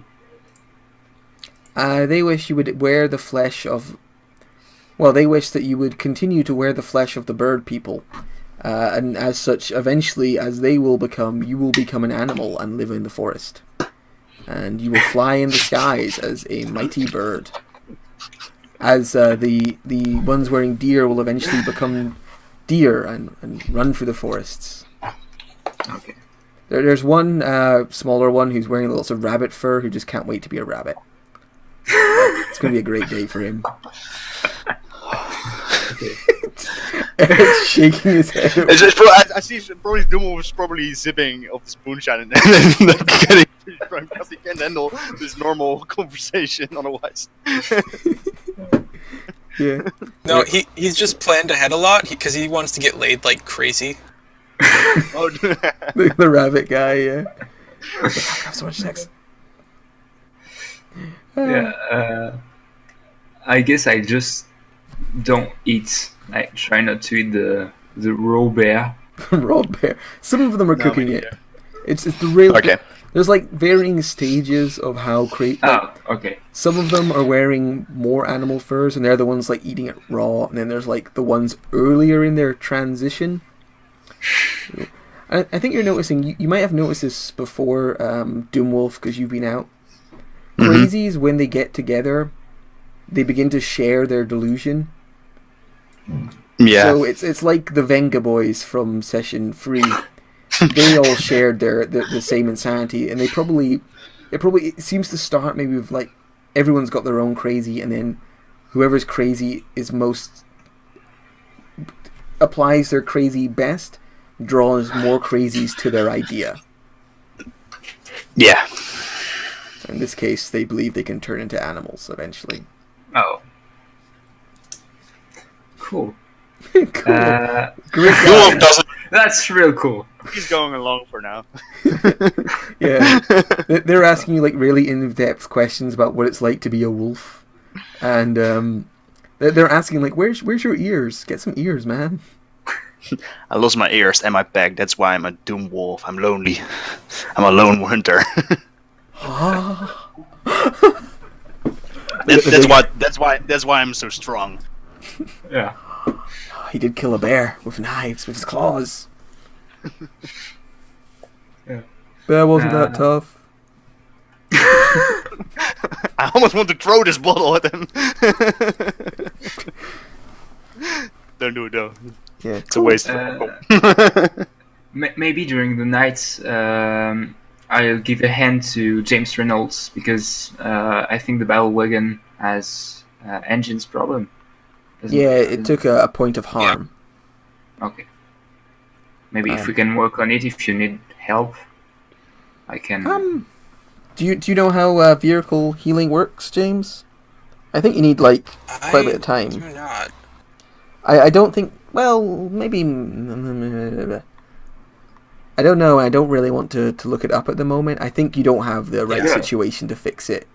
They wish you would wear the flesh of... Well, they wish that you would continue to wear the flesh of the bird people. And as such, eventually, as they will become, you will become an animal and live in the forest. And you will fly in the skies as a mighty bird. As the ones wearing deer will eventually become deer and run through the forests. Okay. There's one smaller one who's wearing lots of rabbit fur who just can't wait to be a rabbit. It's going to be a great day for him. Eric's shaking his head. It's just, I see probably Dumo was probably zipping off this moonshine and then getting pretty drunk because he can't handle this normal conversation otherwise. Yeah. No, he's just planned ahead a lot because he wants to get laid like crazy. Oh, the rabbit guy, yeah. I have so much sex. Yeah. I guess I just don't eat. I try not to eat the raw bear. Raw bear. Some of them are No, cooking me it. neither. It's the real. Okay. There's like varying stages of how crazy. Oh, okay. Some of them are wearing more animal furs, and they're the ones like eating it raw. And then there's like the ones earlier in their transition. I think you're noticing. You might have noticed this before, Doomwolf, because you've been out. Crazies, when they get together, they begin to share their delusion. Yeah. So it's like the Venga Boys from Session 3. They all shared the same insanity, and it probably seems to start maybe with like everyone's got their own crazy, and then whoever's crazy is most applies their crazy best, draws more crazies to their idea. Yeah. In this case, they believe they can turn into animals eventually. Oh. Cool. Cool. Great guy. Dumo doesn't. That's real cool. He's going along for now. Yeah. They're asking you like really in-depth questions about what it's like to be a wolf. And they're asking like, where's your ears? Get some ears, man. I lost my ears and my back. That's why I'm a doom wolf. I'm lonely. I'm a lone hunter. That's why I'm so strong. Yeah. He did kill a bear with knives, with his claws. Yeah. Bear wasn't that tough. I almost want to throw this bottle at him. Don't do it though. Yeah, It's a waste. Maybe during the night, I'll give a hand to James Reynolds because I think the battle wagon has engines problem. Yeah, it took a point of harm. Okay. Maybe if we can work on it, if you need help, I can. Do you know how vehicle healing works, James? I think you need like quite a bit of time. I do not. I don't think. Well, maybe. I don't know. I don't really want to look it up at the moment. I think you don't have the right situation to fix it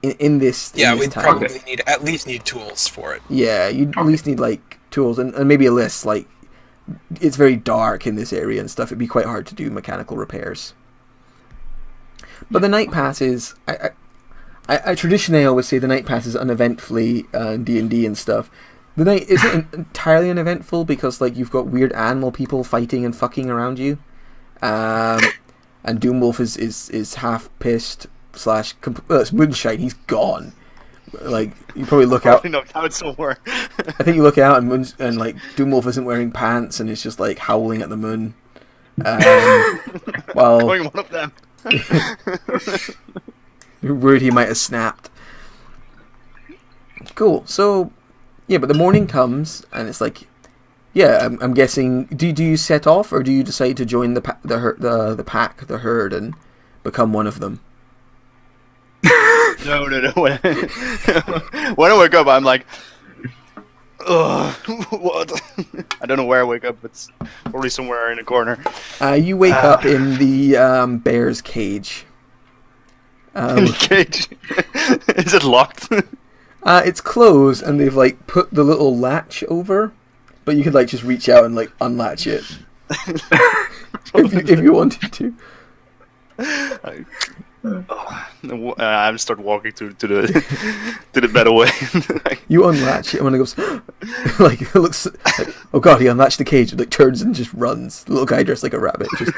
in this. Yeah, in this we'd time. probably at least need tools for it. Yeah, you at least need like tools and maybe a list. Like, it's very dark in this area and stuff. It'd be quite hard to do mechanical repairs. But the night passes. I traditionally always say the night passes uneventfully in D&D and stuff. The night isn't entirely uneventful because like you've got weird animal people fighting and fucking around you, and Doomwolf is half pissed / it's moonshine. He's gone. Like you probably look out. Probably knocked out somewhere. I think you look out and like Doomwolf isn't wearing pants and it's just like howling at the moon. While Going one of them. you're worried he might have snapped. Cool. So, yeah, but the morning comes and it's like, yeah, I'm guessing. Do you set off or do you decide to join the pack, the herd, and become one of them? No. When I wake up, I'm like, ugh, what? I don't know where I wake up, but it's probably somewhere in a corner. You wake up in the bear's cage. In the cage. Is it locked? It's closed, and they've like put the little latch over, but you could like just reach out and like unlatch it if you wanted to. I start walking to the better way. You unlatch it, and when it goes, like it looks like, oh god, he unlatched the cage. It like turns and just runs. The little guy dressed like a rabbit just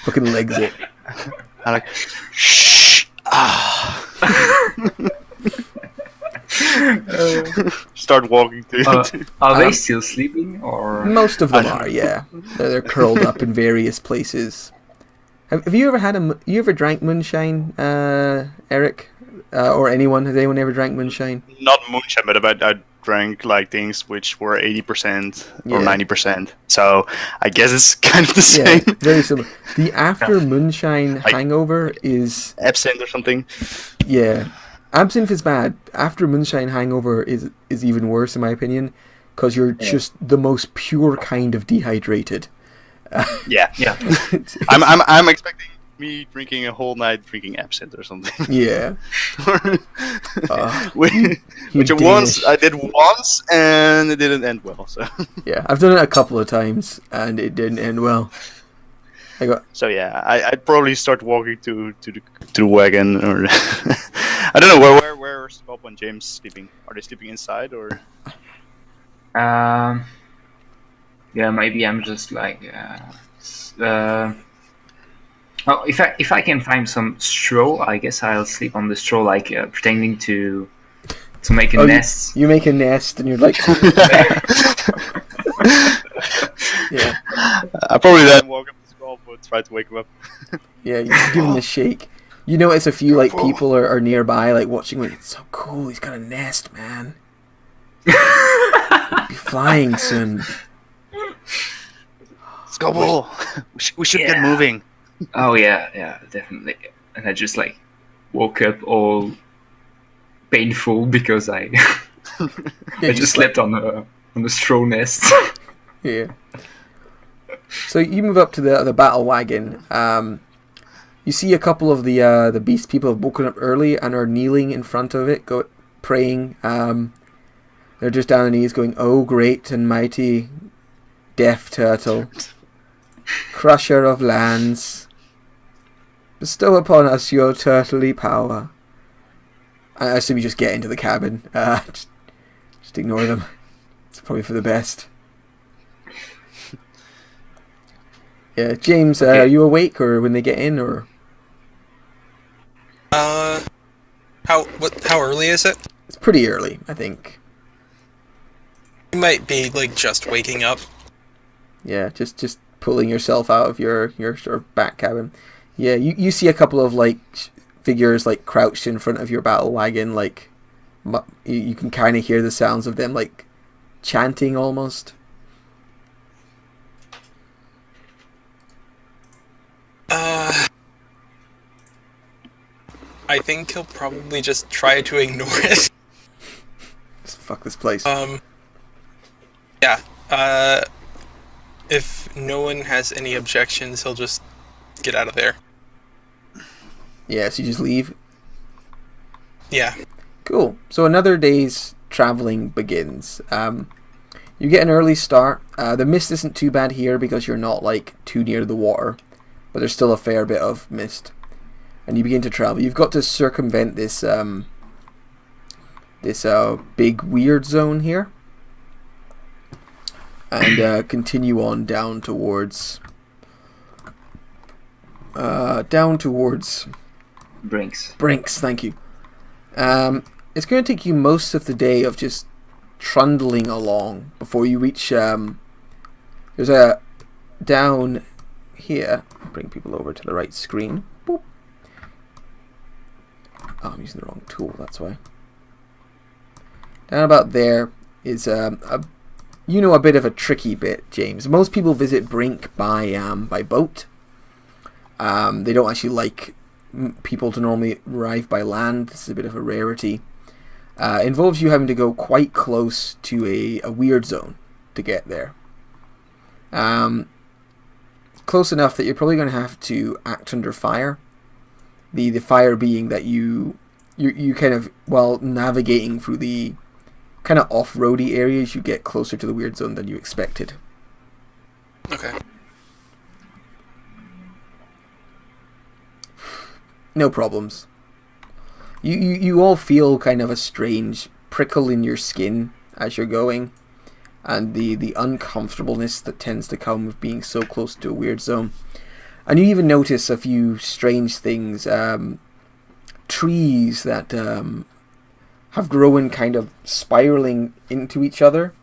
fucking legs it. I'm like, shh. Start walking to. Are they still sleeping, or most of them are? Yeah, they're curled up in various places. Have you ever had you ever drank moonshine, Eric, or anyone? Has anyone ever drank moonshine? Not moonshine, but I drank like things which were 80% or 90%. So I guess it's kind of the same. Yeah, very similar. The after moonshine hangover is absinthe or something. Yeah. Absinthe is bad. After moonshine hangover is even worse in my opinion, because you're just the most pure kind of dehydrated. Yeah. I'm expecting me drinking a whole night drinking absinthe or something. Yeah. Which I did once and it didn't end well. So yeah, I've done it a couple of times and it didn't end well. So yeah, I'd probably start walking to the wagon, or I don't know where Scott and James sleeping. Are they sleeping inside or? Yeah, maybe I'm just like. Well, if I can find some straw, I guess I'll sleep on the straw, like pretending to make a nest. You make a nest, and you're like. Yeah. I probably then walk up to Scott and try to wake him up. Yeah, you give him a shake. You notice a few like people are nearby, like watching. Like, it's so cool. He's got a nest, man. He'll be flying soon. Scobble, we should get moving. Oh yeah, definitely. And I just like woke up all painful because I I just slept on a straw nest. Yeah. So you move up to the battle wagon. You see a couple of the beast people have woken up early and are kneeling in front of it, praying. They're just down on their knees, going, "Oh, great and mighty, death turtle, crusher of lands, bestow upon us your turtly power." I assume you just get into the cabin. Just ignore them. It's probably for the best. Yeah, James, okay. Are you awake or when they get in, or? How early is it? It's pretty early, I think. You might be like just waking up. Yeah, just pulling yourself out of your sort of back cabin. Yeah, you see a couple of like figures like crouched in front of your battle wagon, like you can kind of hear the sounds of them like chanting almost. I think he'll probably just try to ignore it. Just fuck this place. Yeah. If no one has any objections, he'll just get out of there. Yeah, so you just leave? Yeah. Cool. So another day's traveling begins. You get an early start. The mist isn't too bad here because you're not like too near the water, but there's still a fair bit of mist. And you begin to travel. You've got to circumvent this big weird zone here, and continue on down towards Brinks. Brinks. Thank you. It's going to take you most of the day of just trundling along before you reach. There's a down here. Bring people over to the right screen. Boop. Oh, I'm using the wrong tool. That's why. Down about there is a bit of a tricky bit, James. Most people visit Brink by boat. They don't actually like people to normally arrive by land. This is a bit of a rarity. Involves you having to go quite close to a weird zone to get there. Close enough that you're probably going to have to act under fire. The fire being that you kind of, while navigating through the kind of off-roady areas, you get closer to the weird zone than you expected. Okay. No problems. You all feel kind of a strange prickle in your skin as you're going, and the uncomfortableness that tends to come with being so close to a weird zone. And you even notice a few strange things, trees that have grown kind of spiraling into each other,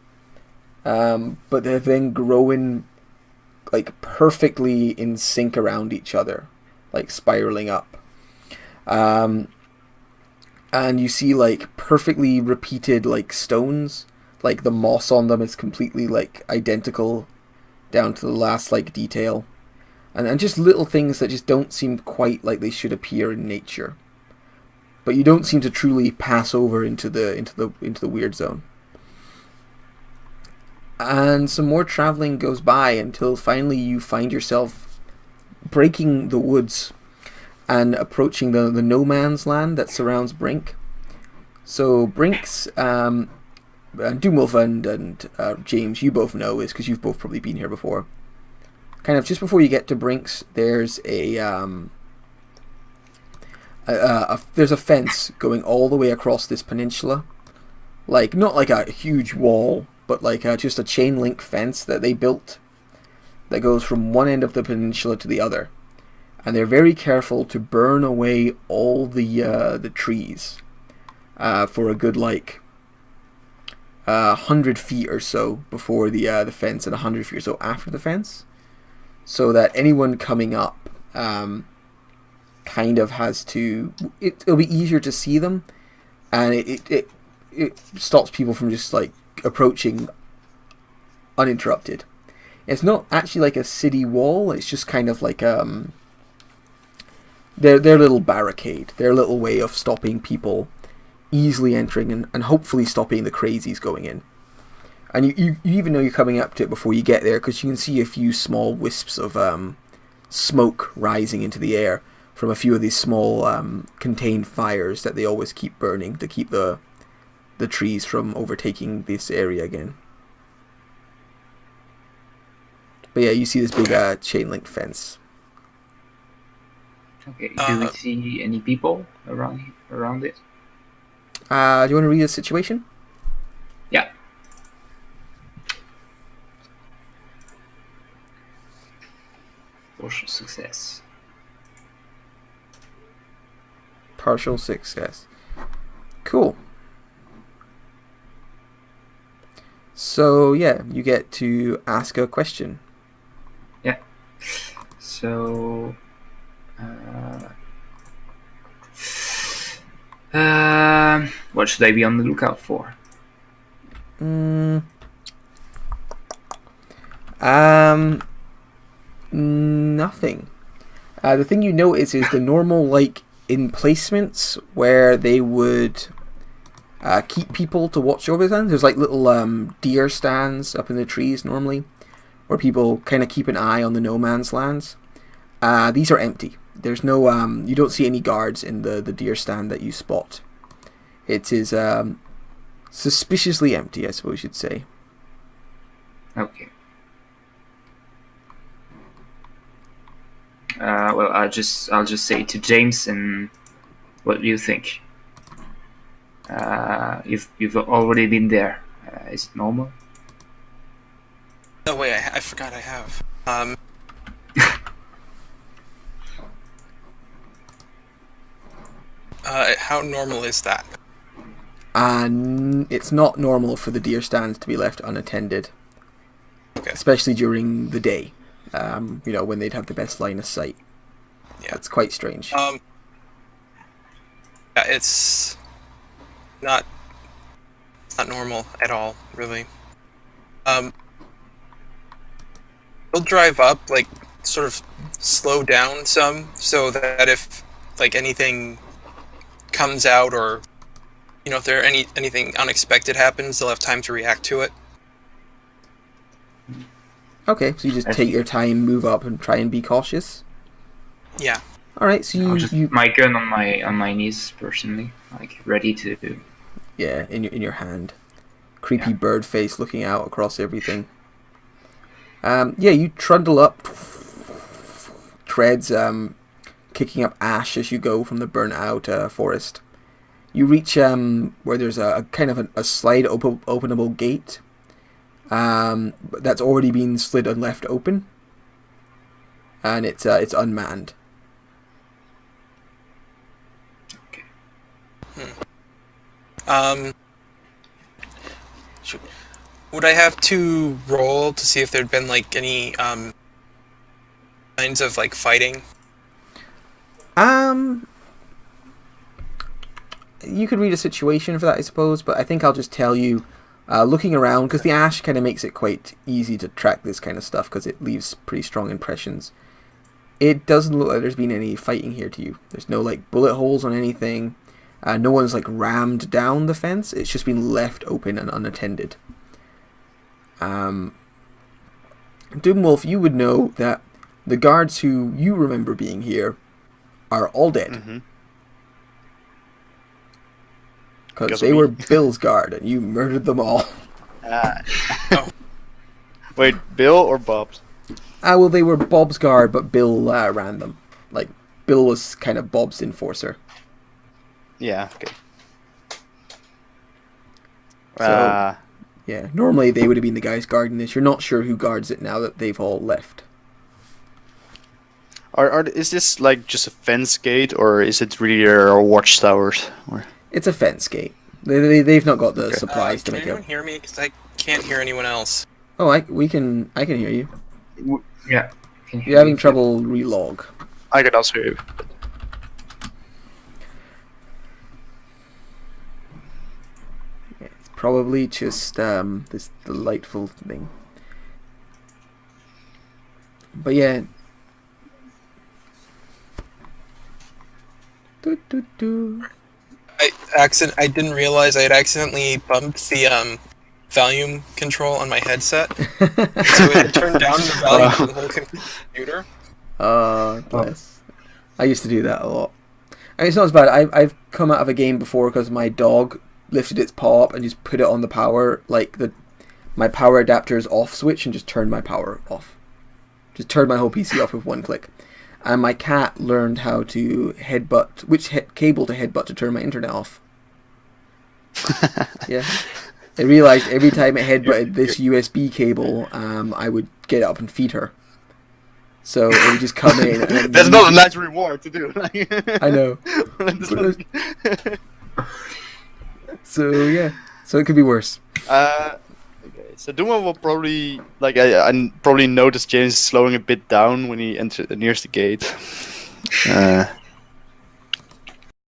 but they're then growing like perfectly in sync around each other, like spiraling up. And you see like perfectly repeated like stones, like the moss on them is completely like identical down to the last like detail, and just little things that just don't seem quite like they should appear in nature. But you don't seem to truly pass over into the weird zone. And some more traveling goes by until finally you find yourself breaking the woods and approaching the no man's land that surrounds Brink. So Brinks, Doomwolf and James, you both know is because you've both probably been here before. Kind of just before you get to Brinks, there's there's a fence going all the way across this peninsula, like not like a huge wall, but like just a chain link fence that they built that goes from one end of the peninsula to the other. And they're very careful to burn away all the trees for a good 100 feet or so before the fence, and 100 feet or so after the fence, so that anyone coming up kind of has to. It'll be easier to see them, and it stops people from just like approaching uninterrupted. It's not actually like a city wall. It's just kind of like their little barricade, their little way of stopping people easily entering and hopefully stopping the crazies going in. And you even know you're coming up to it before you get there, because you can see a few small wisps of smoke rising into the air from a few of these small contained fires that they always keep burning to keep the trees from overtaking this area again. But yeah, you see this big chain link fence. Okay, do we see any people around it? Do you want to read the situation? Yeah. Partial success. Partial success. Cool. So yeah, you get to ask a question. Yeah. So what should I be on the lookout for? Nothing. The thing you notice is the normal like emplacements where they would keep people to watch over them. There's like little deer stands up in the trees normally, where people kind of keep an eye on the no man's lands. These are empty. There's no you don't see any guards in the deer stand that you spot. It is suspiciously empty, I suppose you'd say. Okay. Well, I'll just say to James, and what do you think? You've already been there. Is it normal? Oh wait, I forgot I have. How normal is that? It's not normal for the deer stands to be left unattended. Okay. Especially during the day. When they'd have the best line of sight. Yeah. That's quite strange. Yeah, it's not normal at all, really. We'll drive up, like, sort of slow down some, so that if like anything comes out, or if there anything unexpected happens, they'll have time to react to it. Okay, so you just take your time, move up, and try and be cautious. Yeah. All right, so I'll just my gun on my knees personally, like ready to. Yeah, in your hand, creepy bird face looking out across everything. You trundle up, treads kicking up ash as you go from the burnt out forest. You reach where there's a kind of a slide openable gate that's already been slid and left open, and it's unmanned. Would I have to roll to see if there'd been like any signs of like fighting? You could read a situation for that, I suppose, but I think I'll just tell you, looking around, because the ash kind of makes it quite easy to track this kind of stuff, because it leaves pretty strong impressions. It doesn't look like there's been any fighting here to you. There's no, like, bullet holes on anything. No one's, like, rammed down the fence. It's just been left open and unattended. Doomwolf, you would know that the guards who you remember being here are all dead. Mm-hmm. Because they were Bill's guard, and you murdered them all. Oh. Wait, Bill or Bob's? Well, they were Bob's guard, but Bill ran them. Like, Bill was kind of Bob's enforcer. Yeah, okay. So, yeah, normally they would have been the guys guarding this. You're not sure who guards it now that they've all left. Is this like just a fence gate, or is it really a watchtowers? Or? It's a fence gate. They've not got the supplies to make it. Can anyone hear me? Because I can't hear anyone else. Oh, I can hear you. Yeah. You're having trouble relog. I can also hear you. Yeah, it's probably just this delightful thing. But yeah. I didn't realize I had accidentally bumped the volume control on my headset, so it turned down the volume of the whole computer. Bless. I used to do that a lot. I mean, it's not as bad. I've come out of a game before because my dog lifted its paw up and just put it on the power, like my power adapter's off switch, and just turned my power off. Just turned my whole PC off with one click. And my cat learned how to headbutt, which cable to headbutt to turn my internet off. Yeah. It realised every time it headbutted this USB cable, I would get up and feed her. So it would just come in. And that's not a nice reward to do. I know. So yeah. So it could be worse. Okay. So Duma will probably I probably notice James slowing a bit down when he nears the gate.